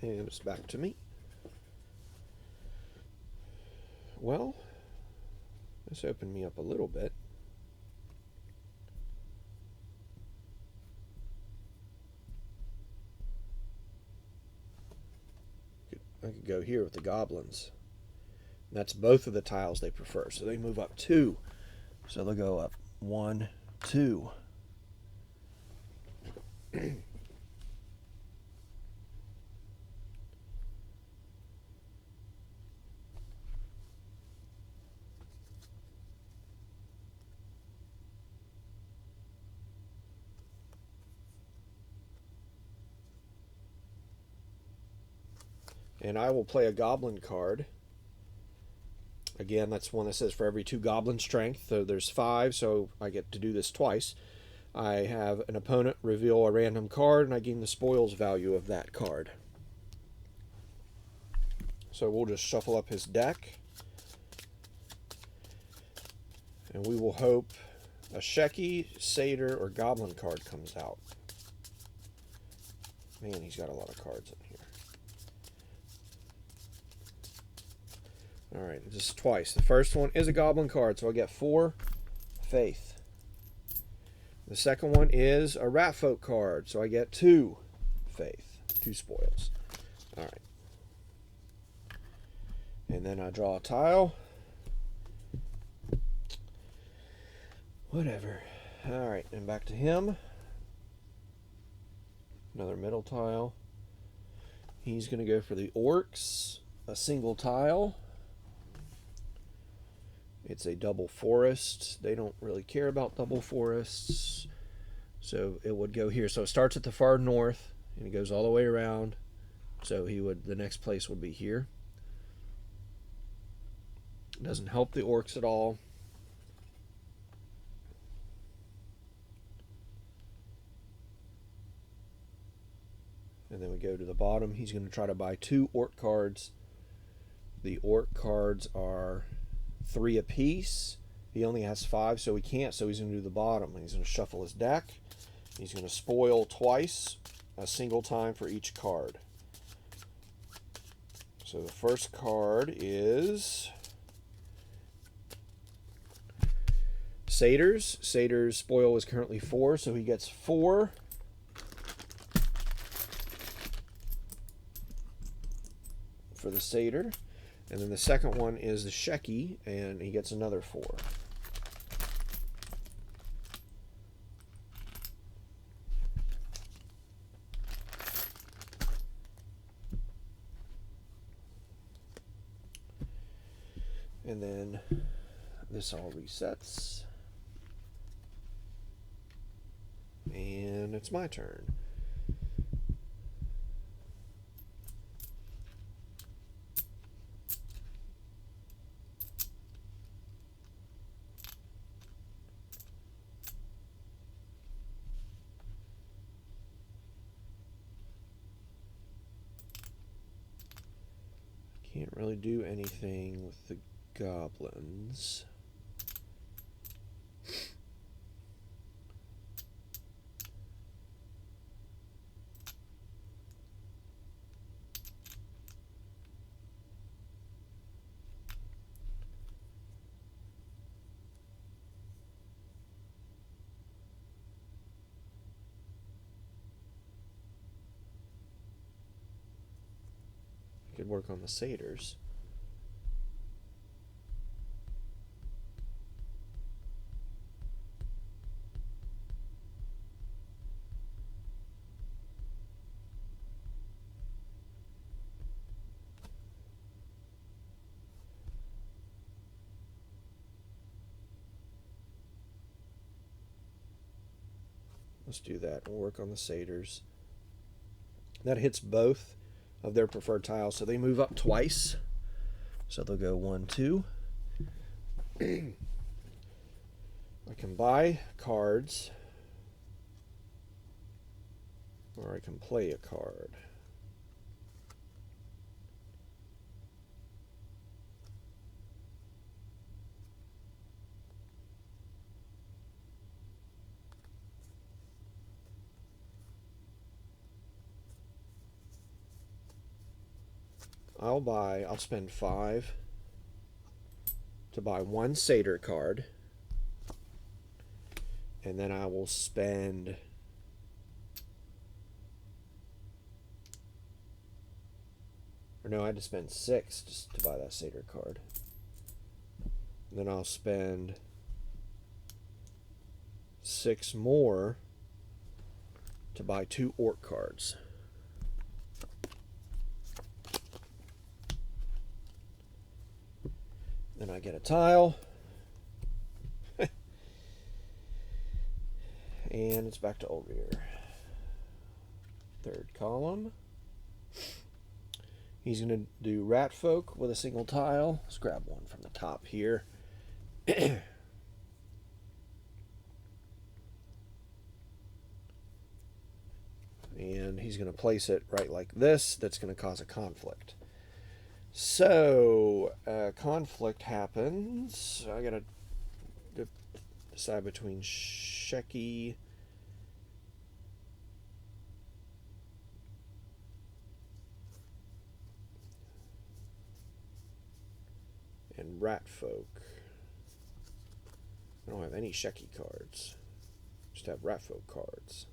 And it's back to me. Well, this opened me up a little bit. I could go here with the goblins. And that's both of the tiles they prefer. So they move up 2. So they'll go up 1, 2. And I will play a goblin card. Again, that's one that says for every 2 goblin strength. So there's 5, so I get to do this twice. I have an opponent reveal a random card, and I gain the spoils value of that card. So we'll just shuffle up his deck. And we will hope a Sheki, Satyr, or Goblin card comes out. Man, he's got a lot of cards in here. Alright, this is twice. The first one is a Goblin card, so I get 4 Faith. The second one is a Rat Folk card, so I get 2 Faith. 2 spoils. Alright. And then I draw a tile. Whatever. Alright, and back to him. Another middle tile. He's going to go for the orcs. A single tile. It's a double forest. They don't really care about double forests. So it would go here. So it starts at the far north and it goes all the way around. So the next place would be here. It doesn't help the orcs at all. And then we go to the bottom. He's going to try to buy 2 orc cards. The orc cards are 3 apiece. He only has 5, so he can't, so he's going to do the bottom. He's going to shuffle his deck. He's going to spoil twice, a single time for each card. So the first card is Satyrs. Satyr's spoil is currently 4, so he gets 4. For the Satyr. And then the second one is the Sheki, and he gets another 4. And then this all resets. And it's my turn. Can't really do anything with the goblins. Could work on the satyrs. Let's do that. We'll work on the satyrs. That hits both of their preferred tiles, so they move up twice. So they'll go 1, 2. I can buy cards, or I can play a card. I'll spend 5 to buy 1 satyr card. And then I will spend or no, I had to spend 6 just to buy that satyr card. And then I'll spend 6 more to buy 2 orc cards. Then I get a tile. And it's back to Ulrich. Third column. He's going to do Rat Folk with a single tile. Let's grab one from the top here. And he's going to place it right like this. That's going to cause a conflict. So, conflict happens. I got to decide between Shecky and Rat Folk. I don't have any Shecky cards. Just have Rat Folk cards.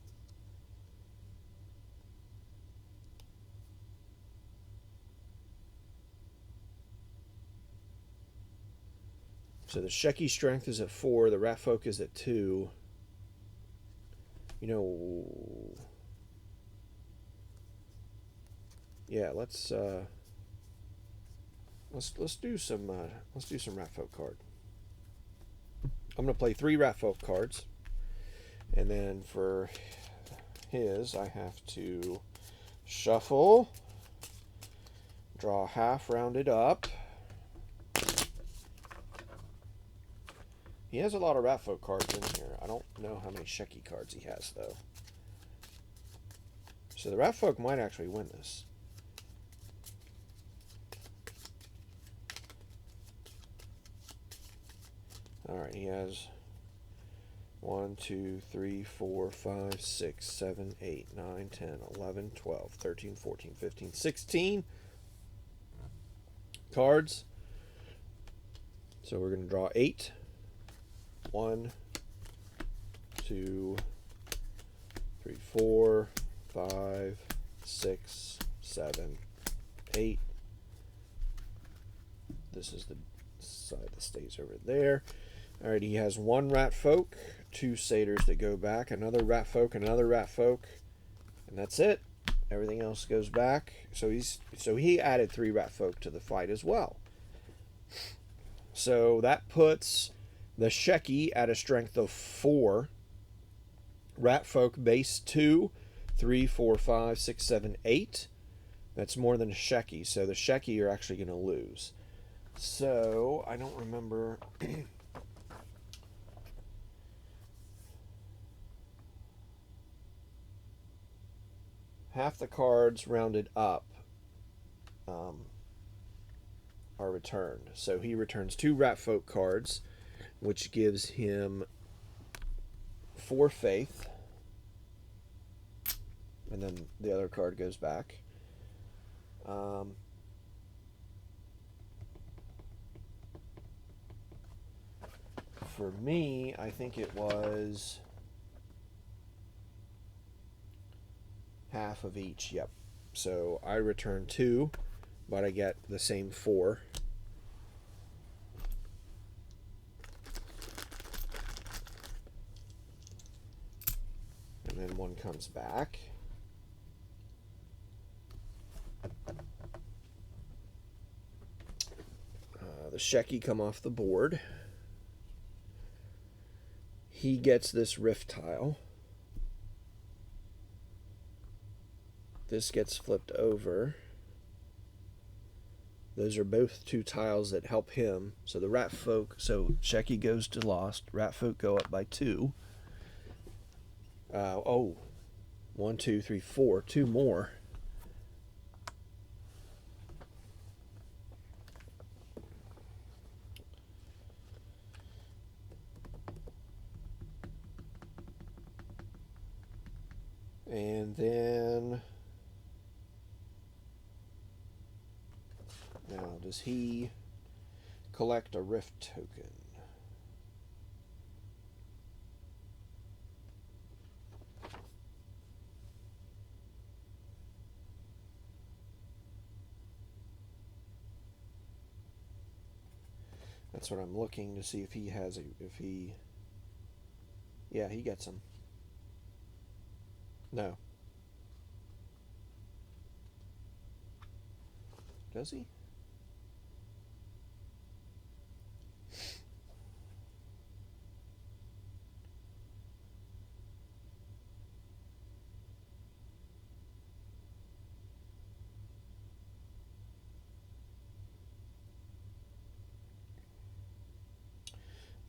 So the Shecky strength is at 4, the Rat Folk is at 2. You know, yeah, let's do some Rat Folk card. I'm gonna play 3 Rat Folk cards, and then for his, I have to shuffle, draw half, rounded up. He has a lot of Rat Folk cards in here. I don't know how many Shecky cards he has, though. So the Rat Folk might actually win this. Alright, he has 1, 2, 3, 4, 5, 6, 7, 8, 9, 10, 11, 12, 13, 14, 15, 16 cards. So we're going to draw 8. 1, 2, 3, 4, 5, 6, 7, 8. This is the side that stays over there. Alright, he has 1 Rat Folk, 2 satyrs that go back, another Rat Folk, another Rat Folk, and that's it. Everything else goes back. So he added 3 Rat Folk to the fight as well. So that puts the Shecky at a strength of 4. Rat Folk base 2, 3, 4, 5, 6, 7, 8. That's more than a Shecky. So the Shecky are actually going to lose. So I don't remember. Half the cards rounded up are returned. So he returns 2 Rat Folk cards, which gives him 4 faith. And then the other card goes back. For me, I think it was half of each. Yep. So I return 2, but I get the same 4. And then 1 comes back. The Shecky come off the board. He gets this rift tile. this gets flipped over, those are both 2 tiles that help him. So the rat folk, so Shecky goes to lost. Rat folk go up by 2. Oh, 1, 2, 3, 4. 2 more. And then now, does he collect a rift token? That's what I'm looking to see if he has yeah, he gets them. No. Does he?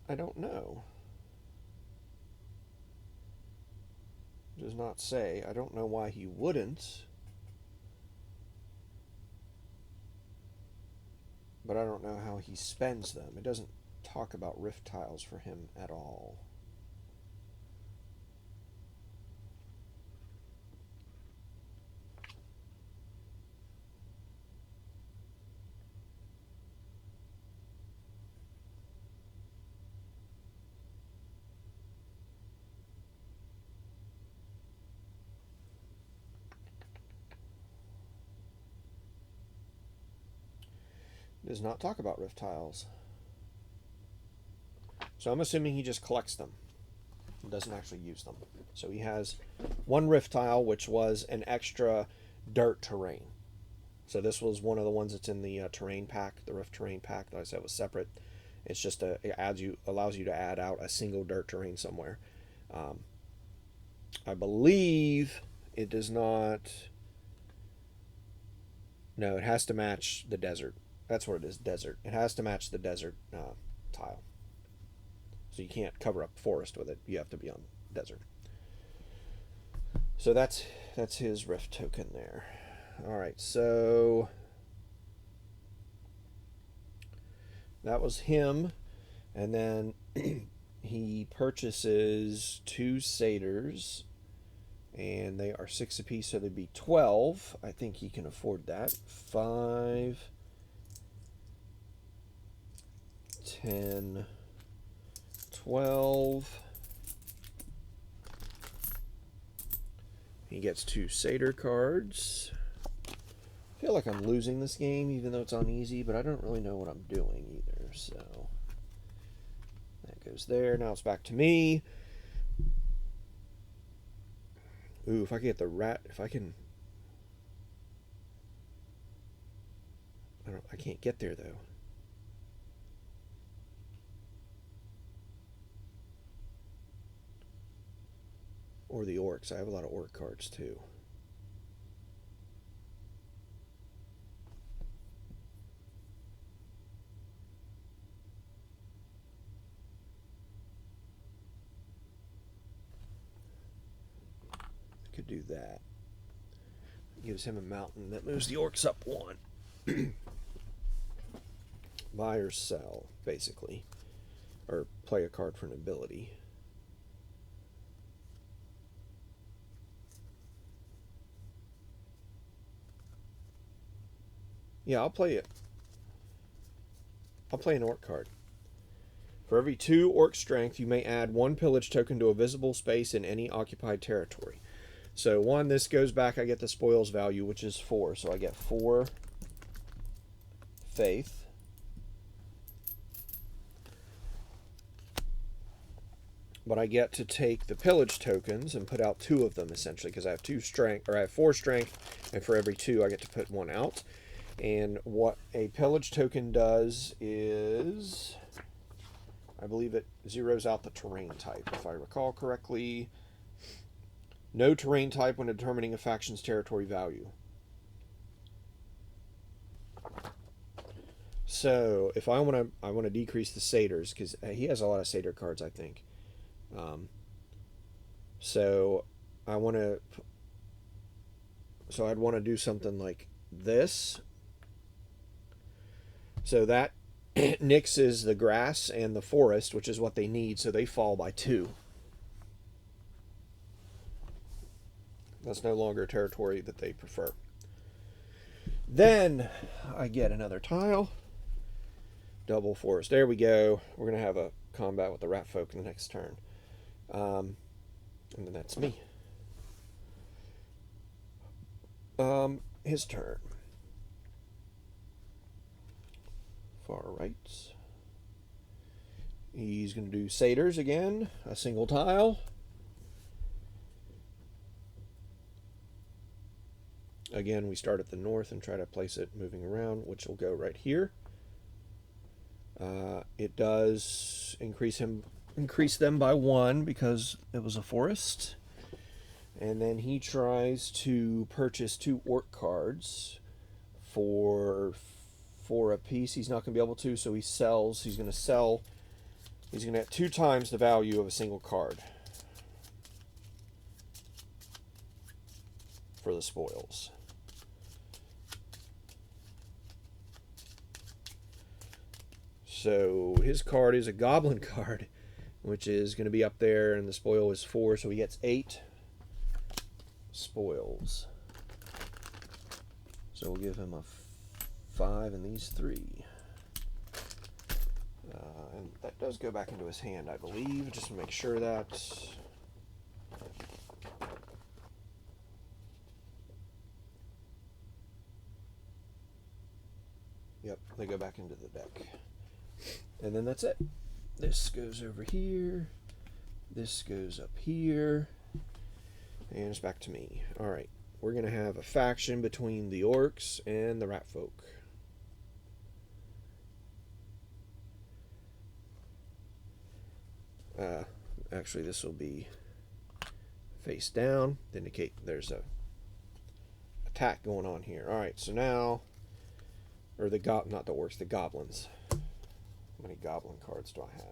I don't know. Does not say. I don't know why he wouldn't. But I don't know how he spends them. It doesn't talk about rift tiles for him at all. Does not talk about rift tiles. So I'm assuming he just collects them. He doesn't actually use them. So he has 1 rift tile, which was an extra dirt terrain. So this was one of the ones that's in the terrain pack, the rift terrain pack that I said was separate. It's just it allows you to add out a single dirt terrain somewhere. I believe it does not. No, it has to match the desert. That's what it is, desert. It has to match the desert tile. So you can't cover up forest with it. You have to be on desert. So that's his rift token there. All right, so that was him. And then he purchases 2 satyrs, and they are 6 apiece, so they'd be 12. I think he can afford that. 5, 10, 12. He gets 2 satyr cards. I feel like I'm losing this game, even though it's on easy, but I don't really know what I'm doing either, so that goes there. Now it's back to me. Ooh, if I can get the rat, if I can... I can't get there, though. Or the orcs. I have a lot of orc cards, too. I could do that. Gives him a mountain. That moves the orcs up 1. Buy or sell, basically. Or play a card for an ability. Yeah, I'll play it. I'll play an orc card. For every 2 orc strength, you may add 1 pillage token to a visible space in any occupied territory. So 1, this goes back, I get the spoils value, which is 4. So I get 4 faith. But I get to take the pillage tokens and put out 2 of them, essentially, because I have 2 strength, or I have 4 strength, and for every 2 I get to put 1 out. And what a pillage token does is, I believe it zeroes out the terrain type, if I recall correctly. No terrain type when determining a faction's territory value. So if I want to decrease the satyrs, because he has a lot of satyr cards, I think. So I want to. So I'd want to do something like this. So that nixes the grass and the forest, which is what they need. So they fall by 2. That's no longer a territory that they prefer. Then I get another tile. Double forest. There we go. We're going to have a combat with the rat folk in the next turn. And then that's me. His turn. Far right. He's going to do satyrs again. A single tile. Again, we start at the north and try to place it moving around, which will go right here. It does increase them by 1 because it was a forest. And then he tries to purchase 2 orc cards for 4 apiece. He's not going to be able to, so he sells. He's going to sell. He's going to get 2 times the value of a single card for the spoils. So his card is a goblin card, which is going to be up there, and the spoil is 4, so he gets 8 spoils. So we'll give him a 5 and these 3. And that does go back into his hand, I believe, just to make sure that... Yep, they go back into the deck. And then that's it. This goes over here. This goes up here. And it's back to me. Alright, we're going to have a faction between the orcs and the rat folk. Actually, this will be face down to indicate there's a attack going on here. Alright, so now... Or not the orcs, the goblins. How many goblin cards do I have?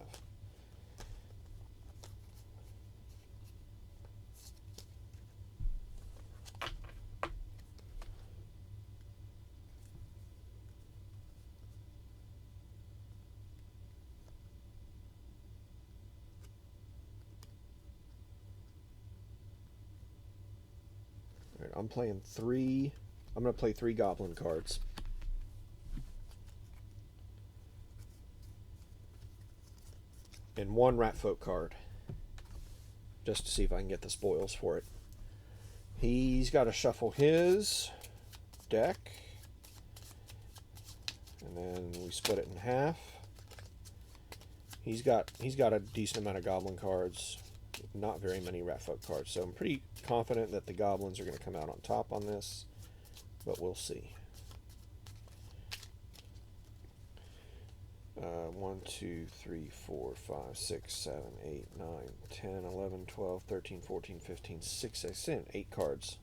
All right, I'm playing 3. I'm going to play 3 goblin cards. And 1 rat folk card, just to see if I can get the spoils for it. He's got to shuffle his deck, and then we split it in half. He's got a decent amount of goblin cards, not very many rat folk cards. So I'm pretty confident that the goblins are going to come out on top on this, but we'll see. 1, 2, 3, 4, 5, 6, 7, 8, 9, 10, 11, 12, 13, 14, 15, 16, 8 cards.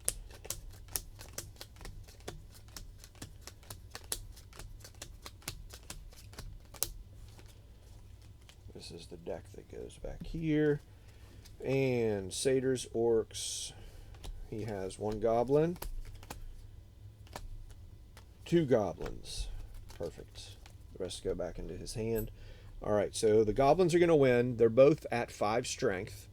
This is the deck that goes back here. And satyrs, orcs. He has 1 goblin. 2 goblins. Perfect. The rest go back into his hand. Alright, so the goblins are going to win. They're both at 5 strength.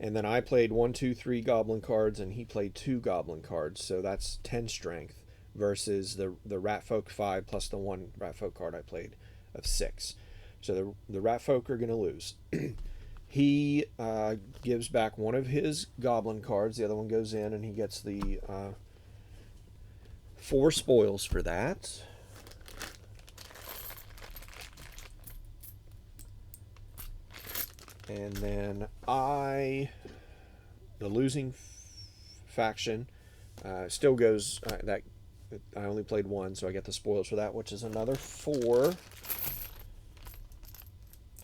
And then I played 1, 2, 3 goblin cards, and he played 2 goblin cards. So that's 10 strength versus the rat folk 5 plus the 1 rat folk card I played of 6. So the rat folk are going to lose. He gives back 1 of his goblin cards. The other one goes in, and he gets the 4 spoils for that. And then the losing faction, still goes, that I only played 1, so I get the spoils for that, which is another 4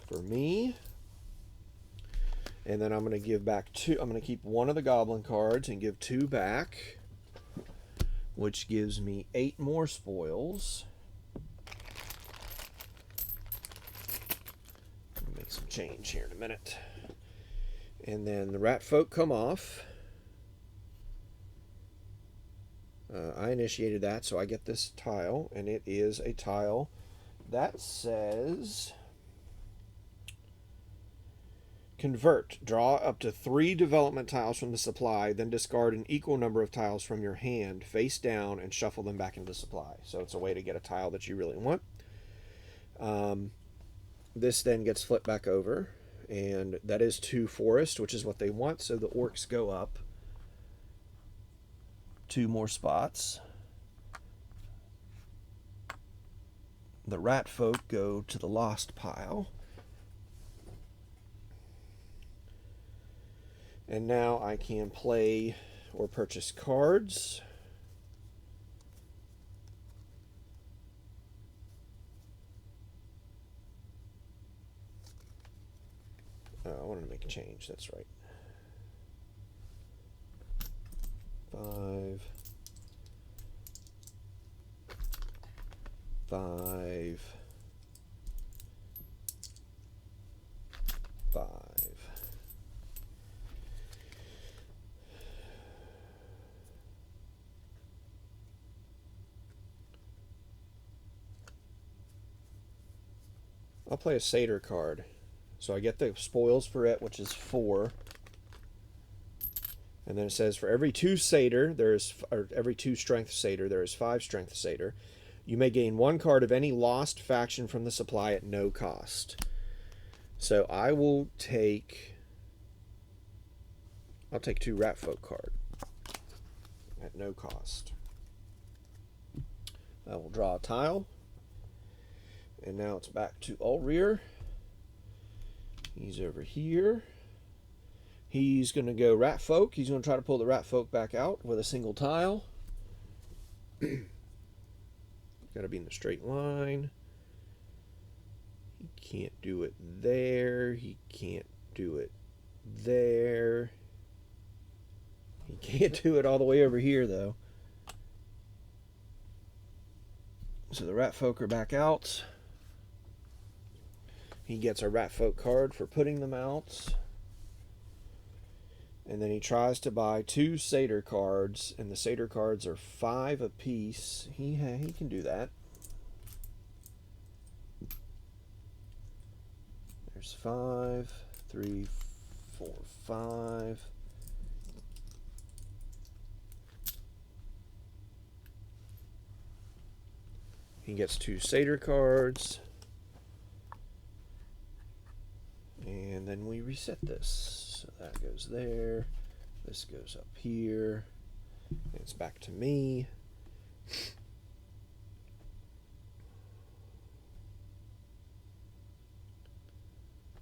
for me. And then I'm going to give back 2. I'm going to keep 1 of the goblin cards and give 2 back, which gives me 8 more spoils. I'll make some change here in a minute. And then the rat folk come off. I initiated that, so I get this tile, and it is a tile that says convert. Draw up to 3 development tiles from the supply, then discard an equal number of tiles from your hand face down and shuffle them back into the supply. So it's a way to get a tile that you really want. This then gets flipped back over, and that is 2 forest, which is what they want, so the orcs go up 2 more spots. The rat folk go to the lost pile. And now I can play or purchase cards. I wanted to make a change, that's right. 5, 5, 5. I'll play a satyr card. So I get the spoils for it, which is 4. And then it says for every 2 satyr, or every 2 strength satyr, there is 5 strength satyr. You may gain 1 card of any lost faction from the supply at no cost. So I will take... I'll take 2 rat folk card at no cost. I will draw a tile. And now it's back to Ulrir. He's over here. He's going to go rat folk. He's going to try to pull the rat folk back out with a single tile. Got to be in the straight line. He can't do it there. He can't do it there. He can't do it all the way over here, though. So the rat folk are back out. He gets a rat folk card for putting them out. And then he tries to buy 2 satyr cards, and the satyr cards are 5 apiece. He can do that. There's 5, 3, 4, 5. He gets 2 satyr cards. And then we reset this. So that goes there. This goes up here. And it's back to me.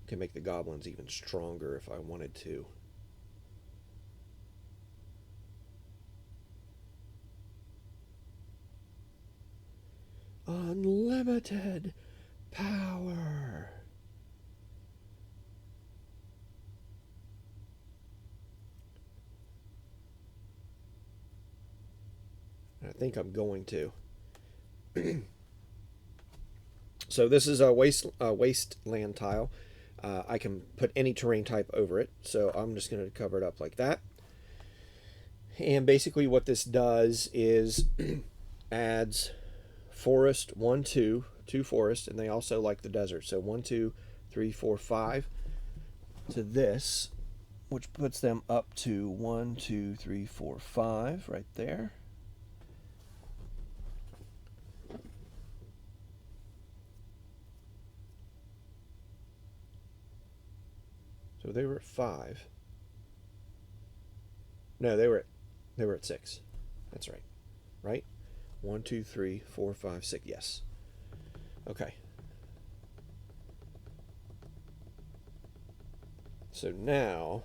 Can make the goblins even stronger if I wanted to. Unlimited power. I think I'm going to. So this is a wasteland tile. I can put any terrain type over it. So I'm just going to cover it up like that. And basically what this does is adds forest, 1, 2 forest, and they also like the desert. So 1, 2, 3, 4, 5 to this, which puts them up to 1, 2, 3, 4, 5 right there. So they were at 5. No, they were at 6. That's right. Right? 1, 2, 3, 4, 5, 6. Yes. Okay. So now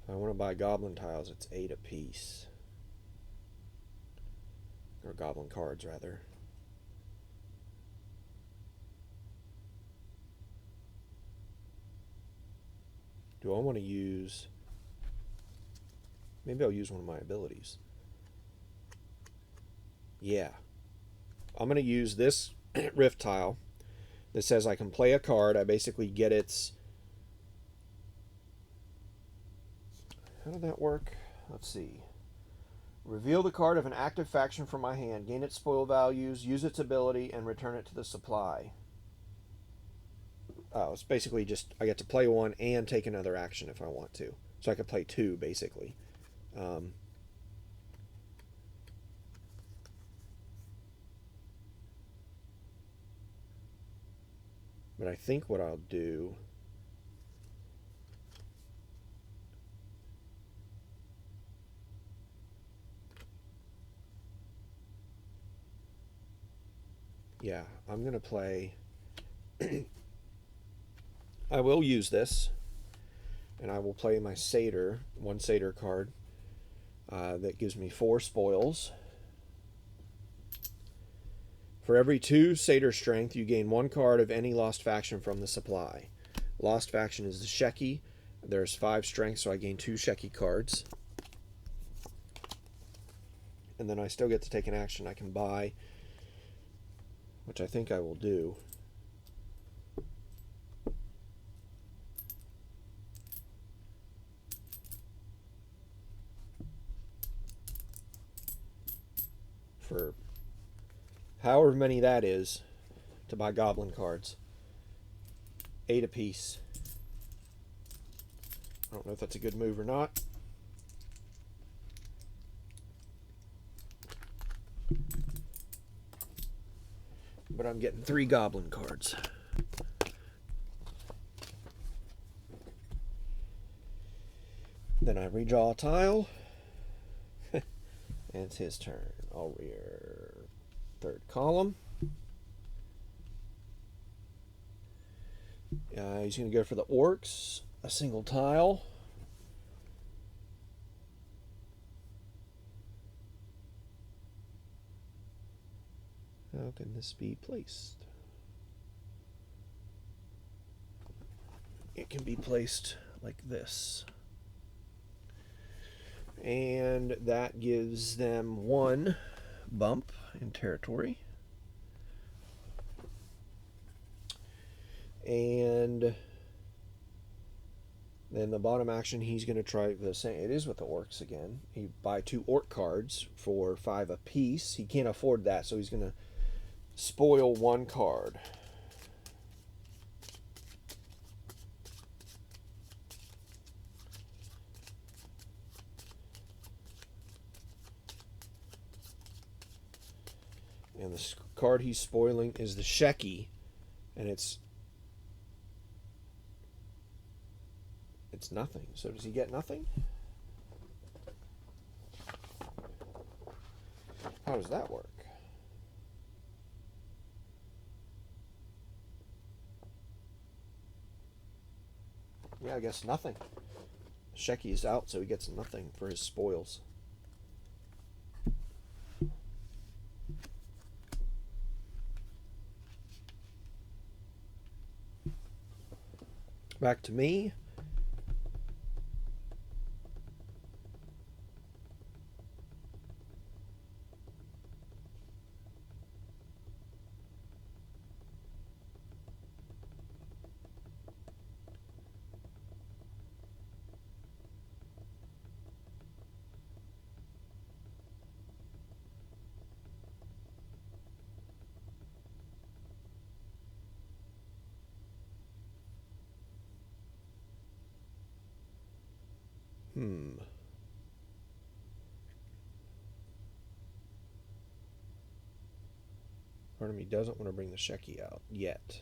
if I want to buy goblin tiles, it's 8 apiece. or goblin cards rather. Do I want to use... Maybe I'll use one of my abilities. Yeah. I'm going to use this rift tile that says I can play a card. I basically get its... How did that work? Let's see. Reveal the card of an active faction from my hand. Gain its spoil values, use its ability, and return it to the supply. Oh, it's basically just I get to play one and take another action if I want to. So I could play two, basically. But I think what I'll do... Yeah, I'm going to play... I will use this, and I will play my Satyr, one Satyr card, that gives me 4 spoils. For every 2 Satyr strength, you gain 1 card of any lost faction from the supply. Lost faction is the Sheki. There's 5 strength, so I gain 2 Sheki cards. And then I still get to take an action. I can buy, which I think I will do. For however many that is, to buy goblin cards. 8 apiece. I don't know if that's a good move or not. But I'm getting 3 goblin cards. Then I redraw a tile. And it's his turn. I'll rear 3rd column. He's going to go for the orcs. A single tile. How can this be placed? It can be placed like this. And that gives them 1 bump in territory. And then the bottom action, he's going to try the same. It is with the orcs again. He buy 2 orc cards for 5 apiece. He can't afford that, so he's going to spoil 1 card. And the card he's spoiling is the Sheki, and it's nothing. So does he get nothing? How does that work? Yeah, I guess nothing. Sheki is out, so he gets nothing for his spoils. Back to me. Part of me doesn't want to bring the Sheki out yet.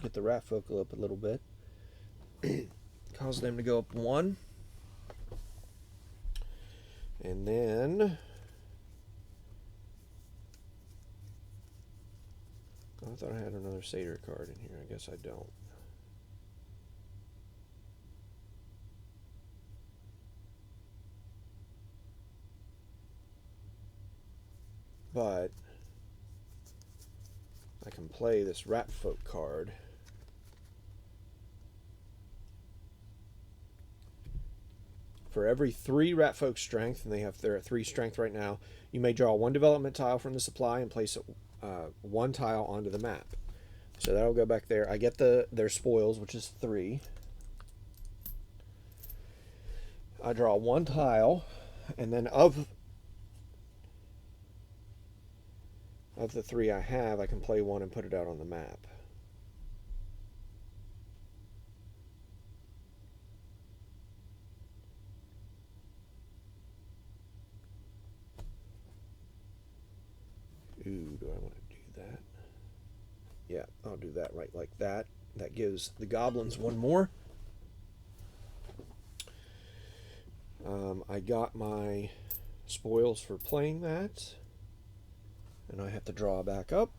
Get the rat focal up a little bit. Cause them to go up 1. And then I thought I had another satyr card in here. I guess I don't. But I can play this rat folk card. For every 3 rat folk strength, and they're at 3 strength right now, you may draw 1 development tile from the supply and place 1 tile onto the map. So that'll go back there. I get their spoils, which is 3. I draw 1 tile, and then of the 3 I have, I can play 1 and put it out on the map. Ooh, do I want to do that? Yeah, I'll do that right like that. That gives the goblins 1 more. I got my spoils for playing that. And I have to draw back up.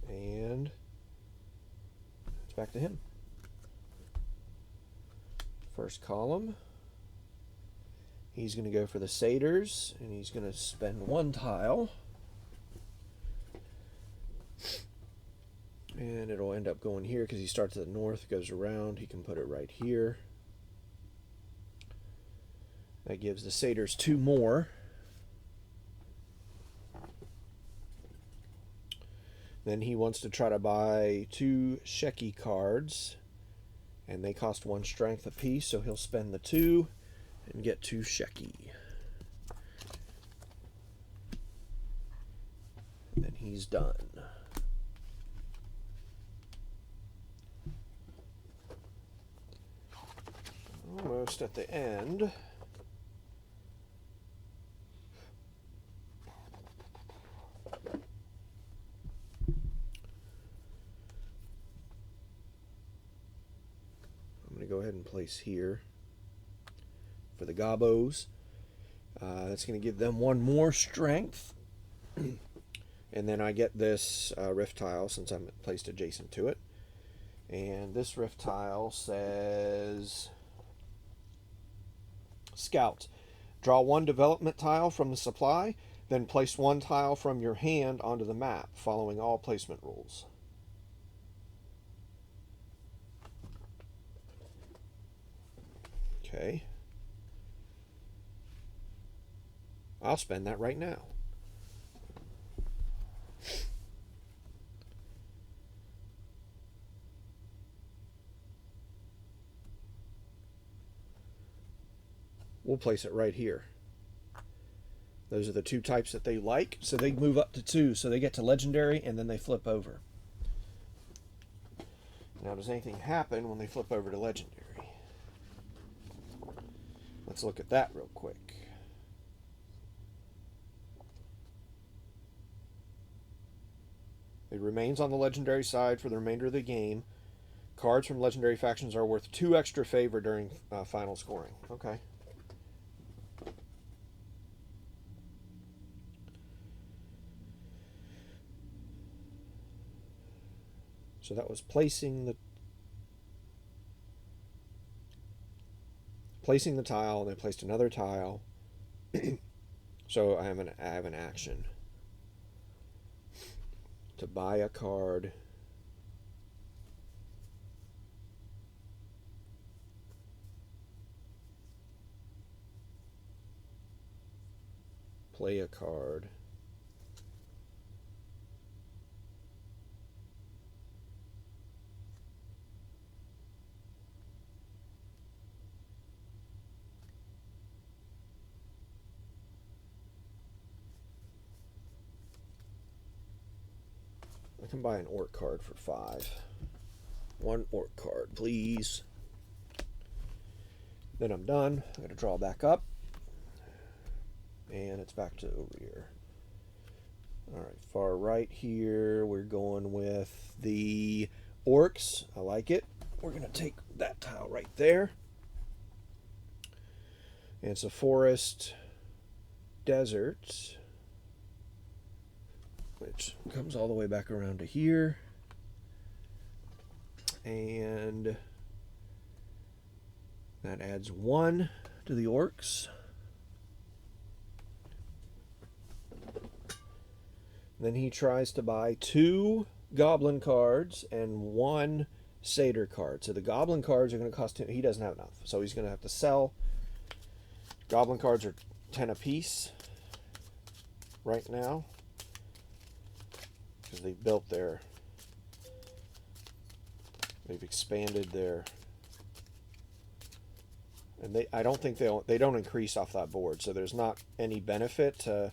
And it's back to him. First column. He's going to go for the satyrs, and he's going to spend 1 tile. And it'll end up going here because he starts at the north, goes around. He can put it right here. That gives the satyrs 2 more. Then he wants to try to buy 2 Shecky cards, and they cost 1 strength apiece, so he'll spend the 2 and get 2 Shecky. And then he's done. Almost at the end. I'm going to go ahead and place here for the Gobos. That's going to give them 1 more strength. And then I get this rift tile since I'm placed adjacent to it. And this rift tile says Scout. Draw 1 development tile from the supply, then place 1 tile from your hand onto the map, following all placement rules. Okay. I'll spend that right now. We'll place it right here. Those are the 2 types that they like, so they move up to 2, so they get to legendary and then they flip over. Now, does anything happen when they flip over to legendary? Let's look at that real quick. It remains on the legendary side for the remainder of the game. Cards from legendary factions are worth 2 extra favor during final scoring. Okay. So that was placing the tile, and then placed another tile. So I have an action to buy a card, play a card, I can buy an orc card for 5. 1 orc card, please. Then I'm done. I gotta draw back up. And it's back to over here. Alright, far right here, we're going with the orcs. I like it. We're gonna take that tile right there. And it's a forest desert, which comes all the way back around to here. And that adds 1 to the orcs. Then he tries to buy 2 goblin cards and 1 satyr card. So the goblin cards are going to cost him, he doesn't have enough. So he's going to have to sell. Goblin cards are 10 apiece right now, because they've built they've expanded their, and I don't think they don't increase off that board, so there's not any benefit to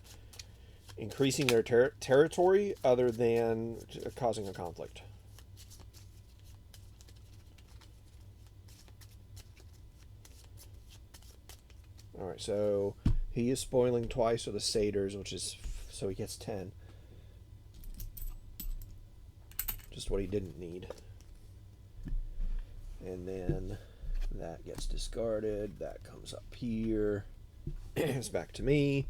increasing their territory other than causing a conflict. All right, so he is spoiling twice with the satyrs, which is, so he gets 10. Just what he didn't need. And then that gets discarded. That comes up here. It's back to me.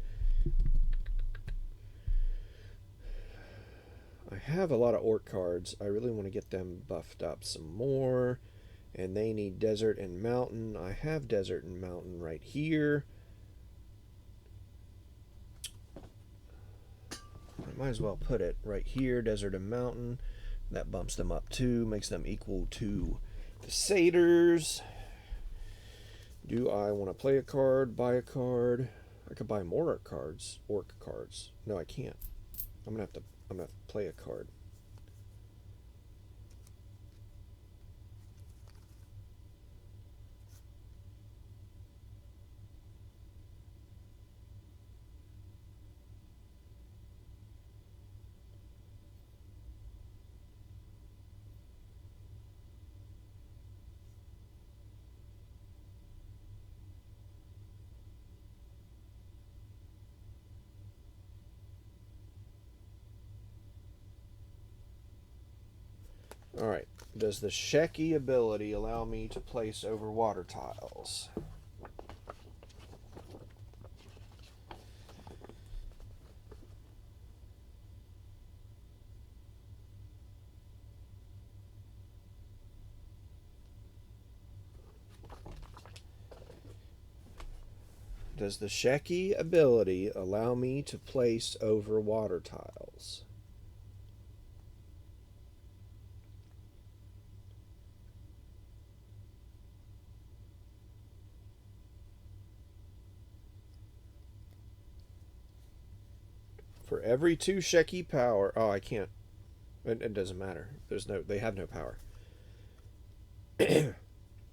I have a lot of orc cards. I really want to get them buffed up some more. And they need desert and mountain. I have desert and mountain right here. I might as well put it right here, desert and mountain. That bumps them up 2, makes them equal to the satyrs. Do I want to play a card, buy a card? I could buy more orc cards. No, I can't. I'm gonna have to play a card. Alright, does the Sheki ability allow me to place over water tiles? Does the Sheki ability allow me to place over water tiles? For every 2 Sheki power... Oh, I can't. It doesn't matter. They have no power.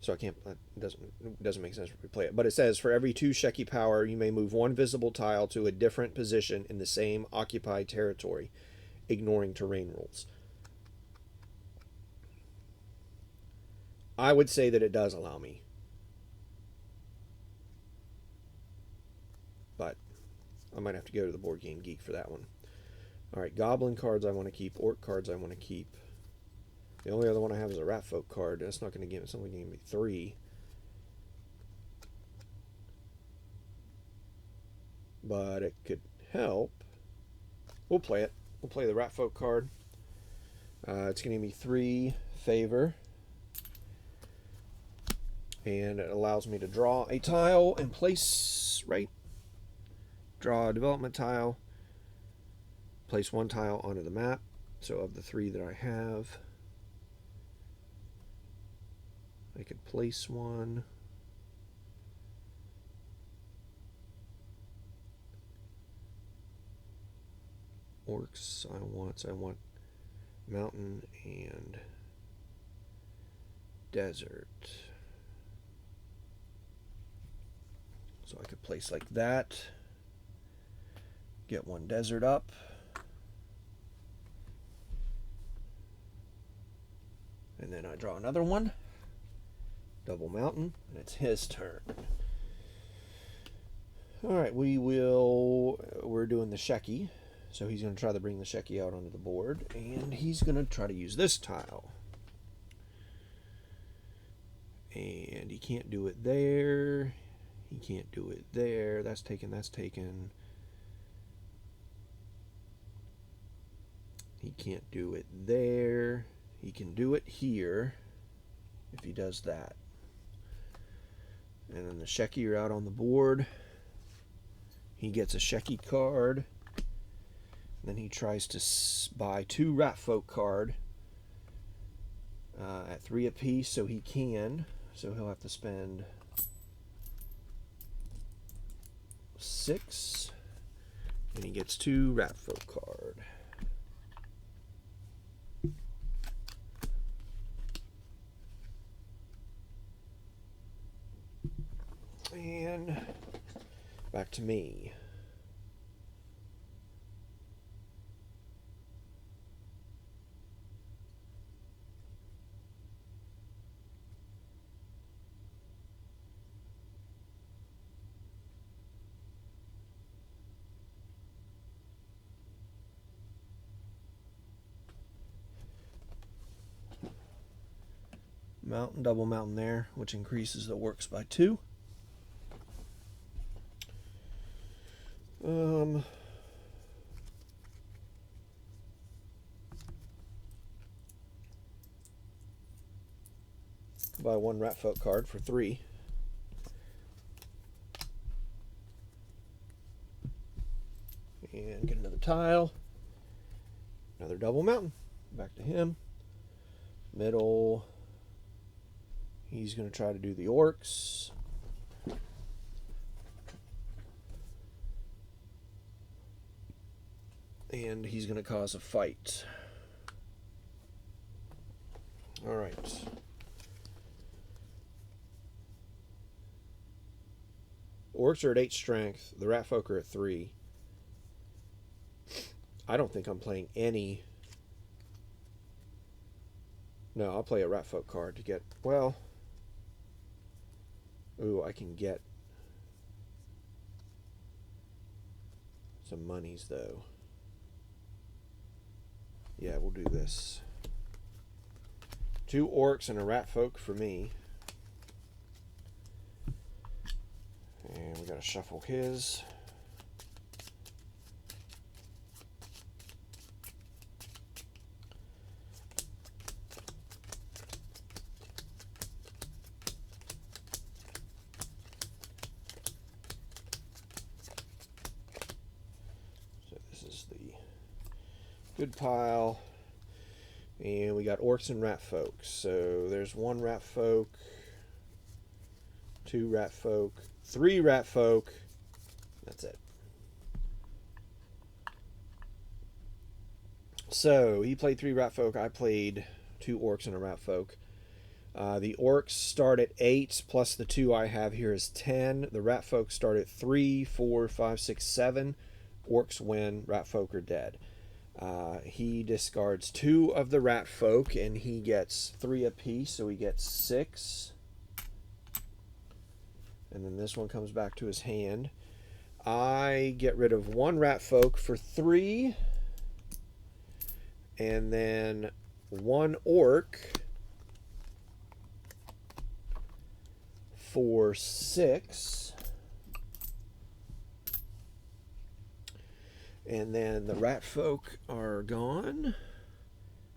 So I can't... It doesn't make sense to replay it. But it says, for every 2 Sheki power, you may move 1 visible tile to a different position in the same occupied territory, ignoring terrain rules. I would say that it does allow me. But I might have to go to the Board Game Geek for that one. Alright, goblin cards I want to keep. Orc cards I want to keep. The only other one I have is a rat folk card. That's not going to give me, it's only going to give me 3. But it could help. We'll play it. We'll play the rat folk card. It's going to give me 3 favor. And it allows me to draw a tile and place, draw a development tile. Place 1 tile onto the map. So of the 3 that I have, I could place 1. Orcs I want mountain and desert. So I could place like that. Get 1 desert up. And then I draw another one. Double mountain. And it's his turn. Alright, we're doing the Sheki. So he's going to try to bring the Sheki out onto the board. And he's going to try to use this tile. And he can't do it there. He can't do it there. That's taken, that's taken. He can't do it there. He can do it here if he does that. And then the Shecky are out on the board. He gets a Shecky card. Then he tries to buy 2 Rat Folk card at 3 apiece, so he can. So he'll have to spend 6, and he gets 2 Rat Folk card. And back to me. Mountain, double mountain there, which increases the works by 2. Buy 1 Rat Folk card for 3. And get another tile. Another double mountain. Back to him. Middle. He's going to try to do the orcs. And he's going to cause a fight. All right. Orcs are at 8 strength. The Rat Folk are at 3. I don't think I'm playing any. No, I'll play a Rat Folk card to get, well. Ooh, I can get some monies though. Yeah, we'll do this. 2 orcs and a Rat Folk for me. And we gotta shuffle his. So this is the good pile. And we got orcs and Rat Folk. So there's 1 Rat Folk, 2 Rat Folk, 3 Rat Folk. That's it. So he played 3 Rat Folk. I played 2 orcs and a Rat Folk. The orcs start at 8 plus the 2 I have here is 10. The Rat Folk start at 3, 4, 5, 6, 7. Orcs win. Rat Folk are dead. He discards 2 of the Rat Folk and he gets 3 apiece, so he gets 6. And then this one comes back to his hand. I get rid of 1 Rat Folk for 3. And then 1 orc for 6. And then the Rat Folk are gone.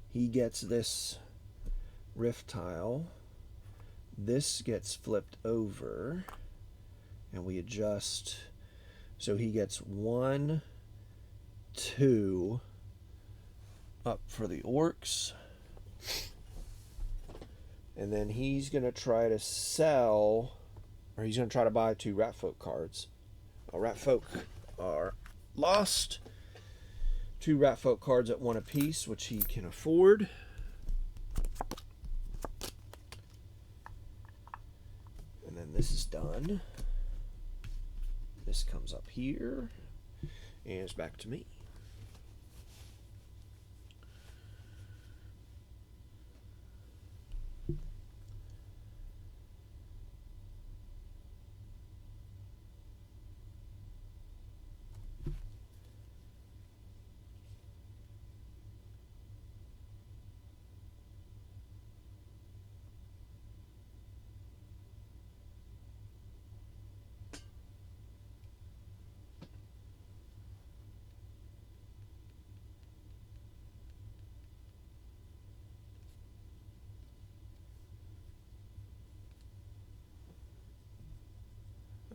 He gets this rift tile. This gets flipped over. And we adjust. So he gets 1, 2 up for the orcs. And then he's going to try to sell, or he's going to try to buy 2 Rat Folk cards. Rat Folk are lost. 2 Rat Folk cards at 1 apiece, which he can afford. And then this is done. This comes up here, and it's back to me.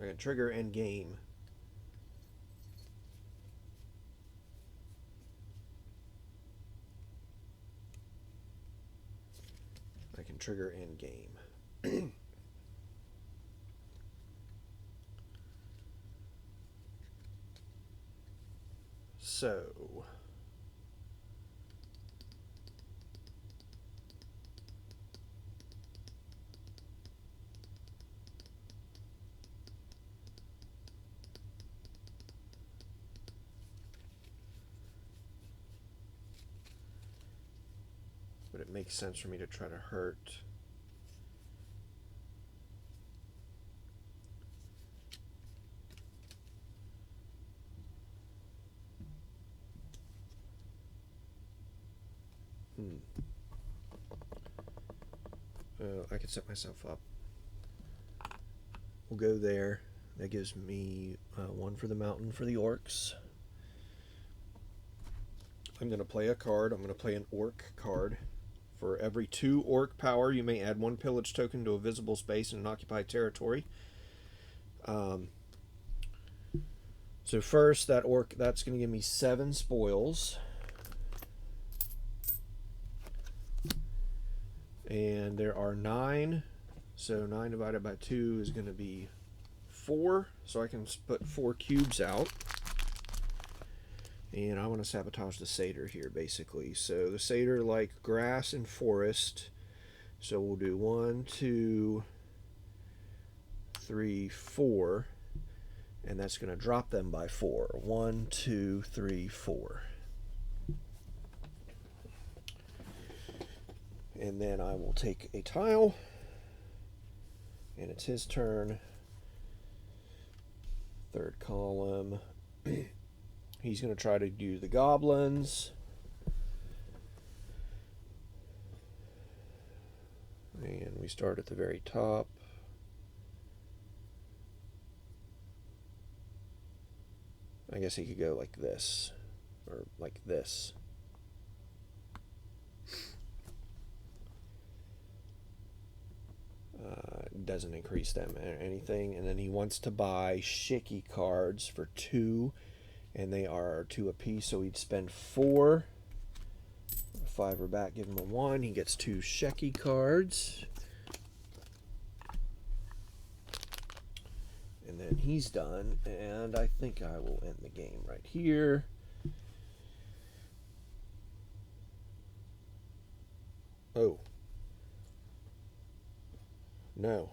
I can trigger end game. I can trigger end game. So but it makes sense for me to try to hurt. I could set myself up. We'll go there. That gives me one for the mountain for the orcs. I'm going to play a card. I'm going to play an orc card. For every 2 orc power, you may add 1 pillage token to a visible space in an occupied territory. So first, that orc, that's going to give me 7 spoils. And there are 9. So 9 divided by 2 is going to be 4. So I can put 4 cubes out. And I want to sabotage the satyr here, basically. So the satyr like grass and forest. So we'll do 1, 2, 3, 4. And that's going to drop them by 4. 1, 2, 3, 4. And then I will take a tile. And it's his turn. 3rd column. He's going to try to do the goblins. And we start at the very top. I guess he could go like this. Or like this. Doesn't increase them or anything. And then he wants to buy Shiki cards for 2. And they are 2 apiece, so he'd spend 4. 5 are back, give him a 1. He gets 2 Sheki cards. And then he's done. And I think I will end the game right here. Oh. No.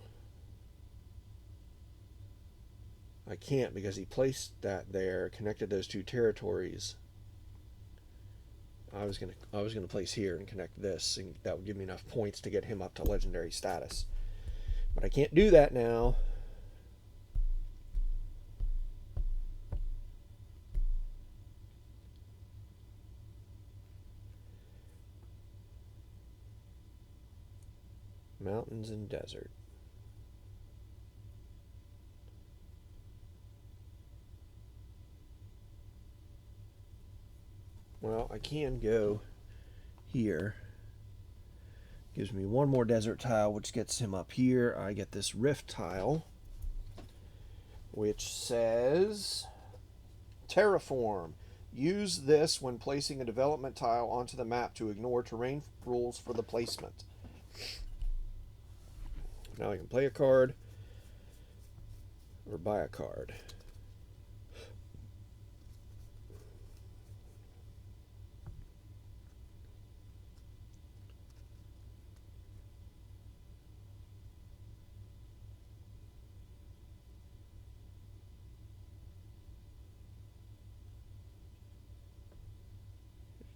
I can't because he placed that there, connected those 2 territories. I was gonna place here and connect this, and that would give me enough points to get him up to legendary status. But I can't do that now. Mountains and desert. Well, I can go here. Gives me 1 more desert tile, which gets him up here. I get this rift tile, which says terraform. Use this when placing a development tile onto the map to ignore terrain rules for the placement. Now I can play a card or buy a card.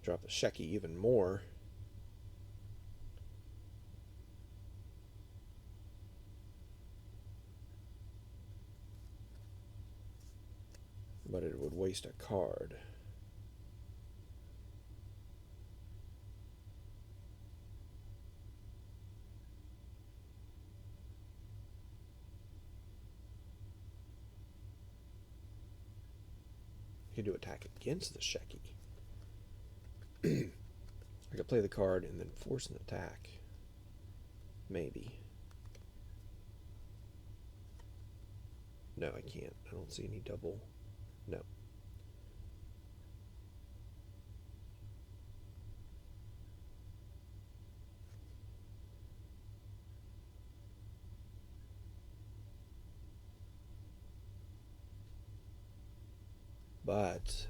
Drop the Sheki even more. But it would waste a card. You could do attack against the Sheki. I could play the card and then force an attack. Maybe. No, I can't. I don't see any double. No. But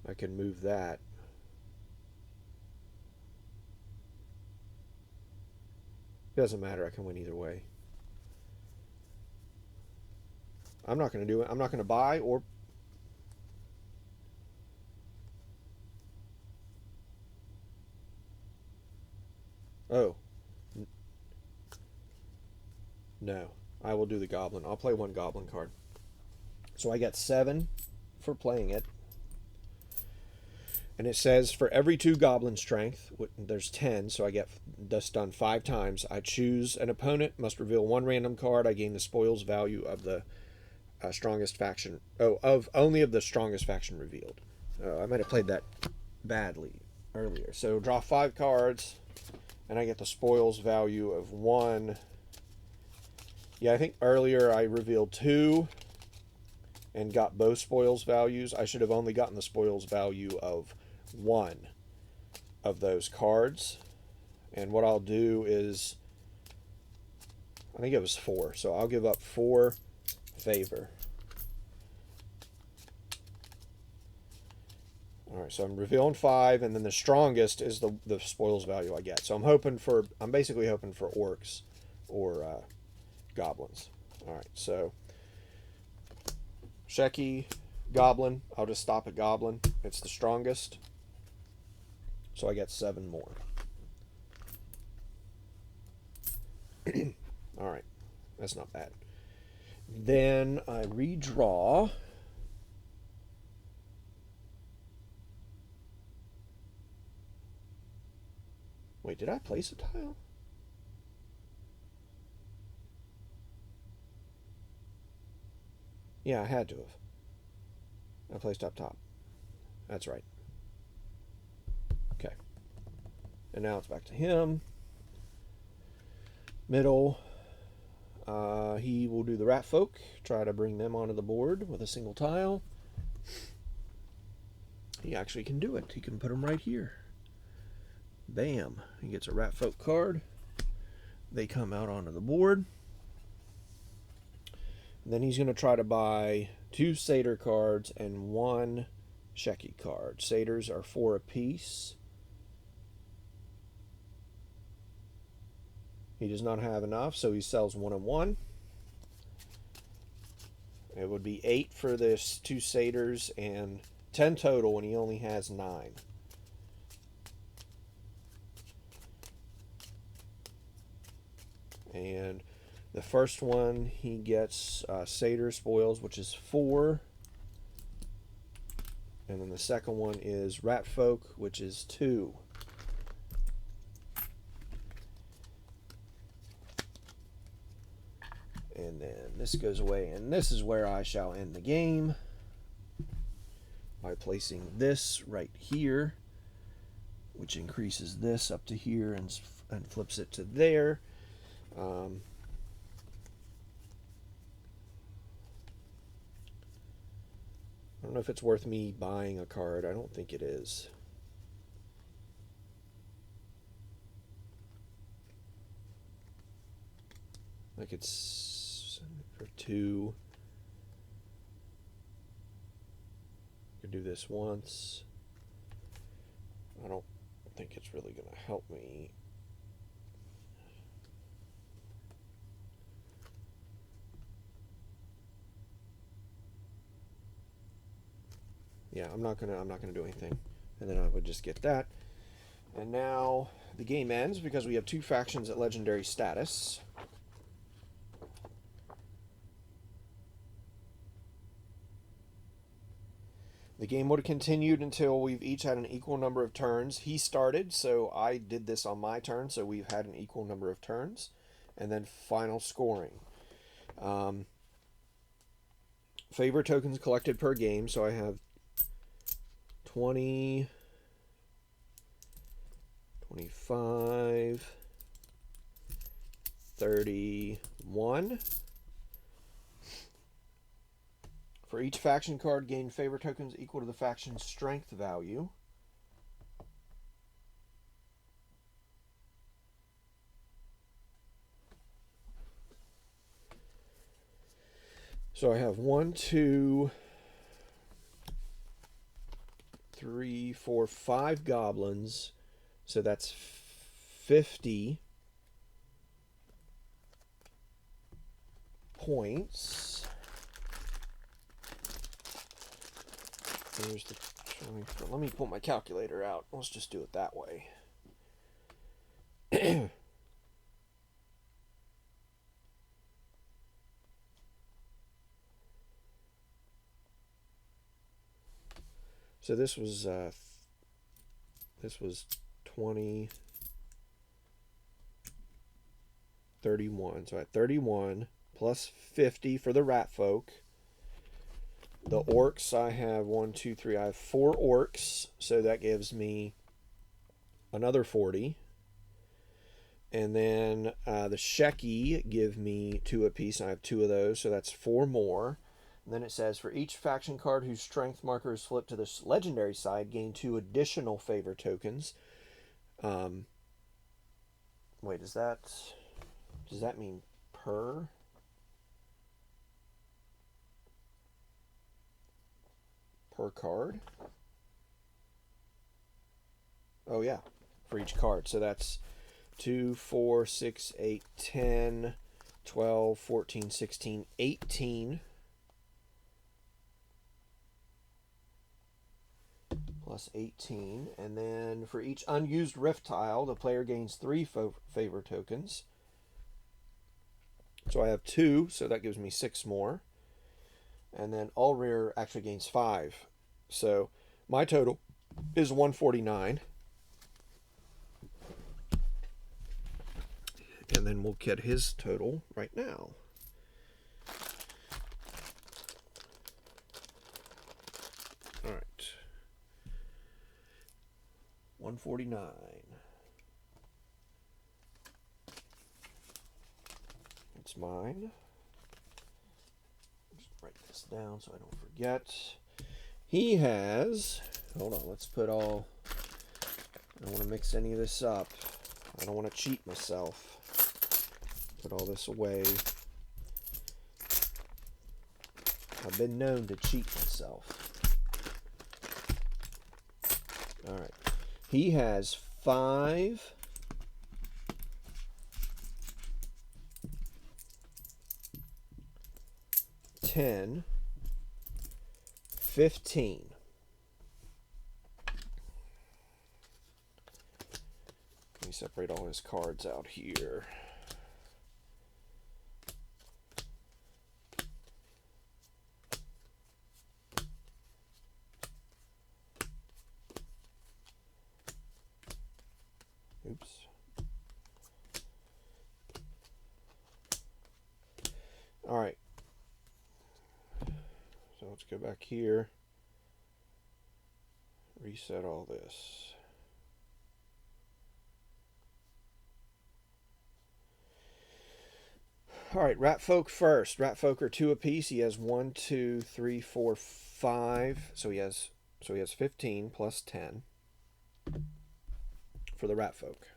I can move that. It doesn't matter. I can win either way. I'm not going to do it. I'm not going to buy or... Oh. No. I will do the goblin. I'll play one goblin card. So I got 7 for playing it. And it says for every 2 goblin strength, there's 10, so I get this done 5 times. I choose an opponent, must reveal 1 random card. I gain the spoils value of the strongest faction. Oh, of only of the strongest faction revealed. I might have played that badly earlier. So draw 5 cards, and I get the spoils value of 1. Yeah, I think earlier I revealed 2 and got both spoils values. I should have only gotten the spoils value of 1 of those cards. And what I'll do is, I think it was 4, so I'll give up 4 favor. Alright, so I'm revealing 5, and then the strongest is the spoils value I get. So I'm basically hoping for orcs or goblins. Alright, so Sheki, goblin. I'll just stop at goblin. It's the strongest. So I get 7 more. Alright, that's not bad. Then I redraw. Wait, did I place a tile? Yeah, I had to have. I placed up top. That's right. Okay. And now it's back to him. Middle. He will do the rat folk. Try to bring them onto the board with a single tile. He actually can do it. He can put them right here. Bam. He gets a rat folk card. They come out onto the board. And then he's going to try to buy 2 satyr cards and 1 Sheki card. Satyrs are 4 apiece. He does not have enough, so he sells 1 and 1. It would be 8 for this 2 satyrs and 10 total, and he only has 9. And the first one, he gets satyr spoils, which is 4. And then the second one is rat folk, which is 2. And then this goes away, and this is where I shall end the game by placing this right here, which increases this up to here and flips it to there. I don't know if it's worth me buying a card. I don't think it is. Like it's for 2. Could do this once. I don't think it's really going to help me. Yeah, I'm not gonna do anything, and then I would just get that. And now the game ends because we have 2 factions at legendary status. The game would have continued until we've each had an equal number of turns. He started, so I did this on my turn, so we've had an equal number of turns. And then final scoring. Favor tokens collected per game, so I have 20, 25, 31. For each faction card, gain favor tokens equal to the faction's strength value. So I have 1, 2, 3, 4, 5 goblins. So that's 50 points. There's the 20. Let me pull my calculator out. Let's just do it that way. So this was 20, 31. So at 31 plus 50 for the rat folk. The orcs, I have 1, 2, 3. I have 4 orcs, so that gives me another 40. And then the Sheki give me 2 apiece. I have 2 of those, so that's 4 more. And then it says, for each faction card whose strength marker is flipped to the legendary side, gain 2 additional favor tokens. Wait, does that mean per? Per card? Oh yeah, for each card. So that's 2, 4, 6, 8, 10, 12, 14, 16, 18. Plus 18. And then for each unused rift tile, the player gains 3 favor tokens. So I have 2, so that gives me 6 more. And then Ulrir actually gains 5. So my total is 149. And then we'll get his total right now. All right. 149. It's mine. Just write this down so I don't forget. He has, hold on, let's put all, I don't want to mix any of this up. I don't want to cheat myself. Put all this away. I've been known to cheat myself. All right. He has 5 10, 15. Let me separate all his cards out here. Oops. All right. So let's go back here. Reset all this. All right, rat folk first. Rat folk are 2 apiece. He has 1, 2, 3, 4, 5. So he has 15 plus 10 for the rat folk.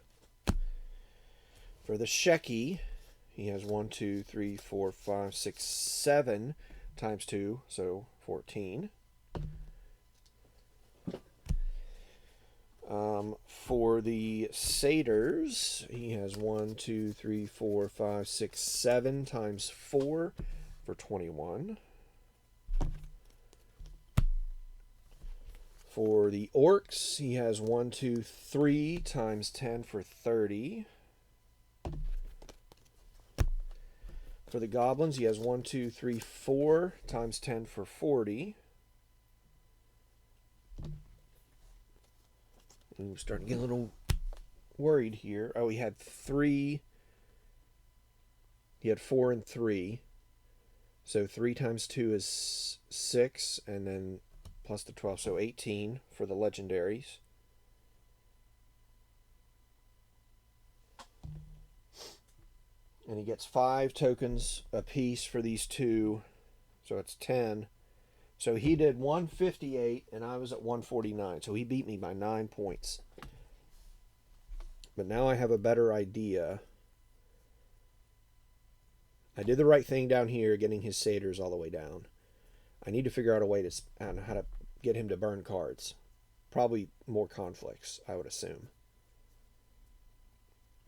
For the Sheki, he has 1, 2, 3, 4, 5, 6, 7 times 2, so 14. For the satyrs, he has 1, 2, 3, 4, 5, 6, 7 times 4 for 21. For the orcs, he has 1, 2, 3 times 10 for 30. For the goblins, he has 1, 2, 3, 4 times 10 for 40. I'm starting to get a little worried here. Oh, he had 3. He had 4 and 3. So 3 times 2 is 6, and then plus the 12, so 18 for the legendaries. And he gets 5 tokens apiece for these 2, so it's 10. So he did 158 and I was at 149. So he beat me by 9 points. But now I have a better idea. I did the right thing down here, getting his satyrs all the way down. I need to figure out a way to how to get him to burn cards. Probably more conflicts, I would assume.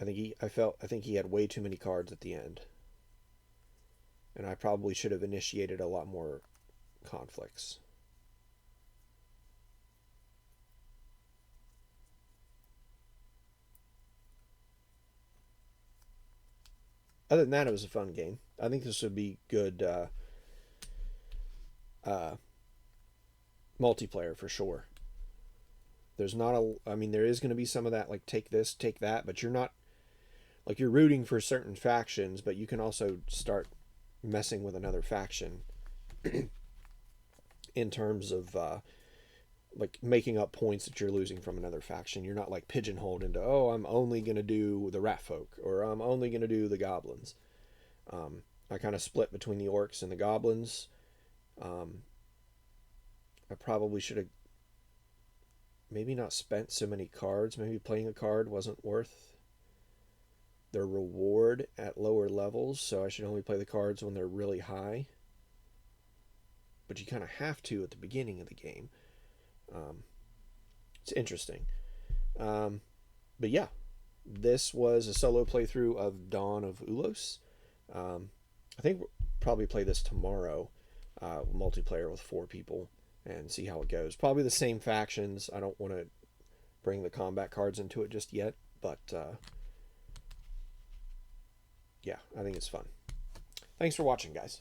I think he had way too many cards at the end. And I probably should have initiated a lot more conflicts. Other than that, it was a fun game. I think this would be good uh, multiplayer for sure. There's not a, I mean, there is going to be some of that, like take this, take that, but you're not, like, you're rooting for certain factions, but you can also start messing with another faction in terms of like making up points that you're losing from another faction. You're not like pigeonholed into, oh, I'm only going to do the rat folk or I'm only going to do the goblins. I kind of split between the orcs and the goblins. Um, I probably should have maybe not spent so many cards. Maybe playing a card wasn't worth their reward at lower levels, so I should only play the cards when they're really high. But you kind of have to at the beginning of the game. Um, it's interesting. Um, but yeah, this was a solo playthrough of Dawn of Ulos. I think we'll probably play this tomorrow, multiplayer with 4 people, and see how it goes. Probably the same factions. I don't want to bring the combat cards into it just yet, but yeah, I think it's fun. Thanks for watching, guys.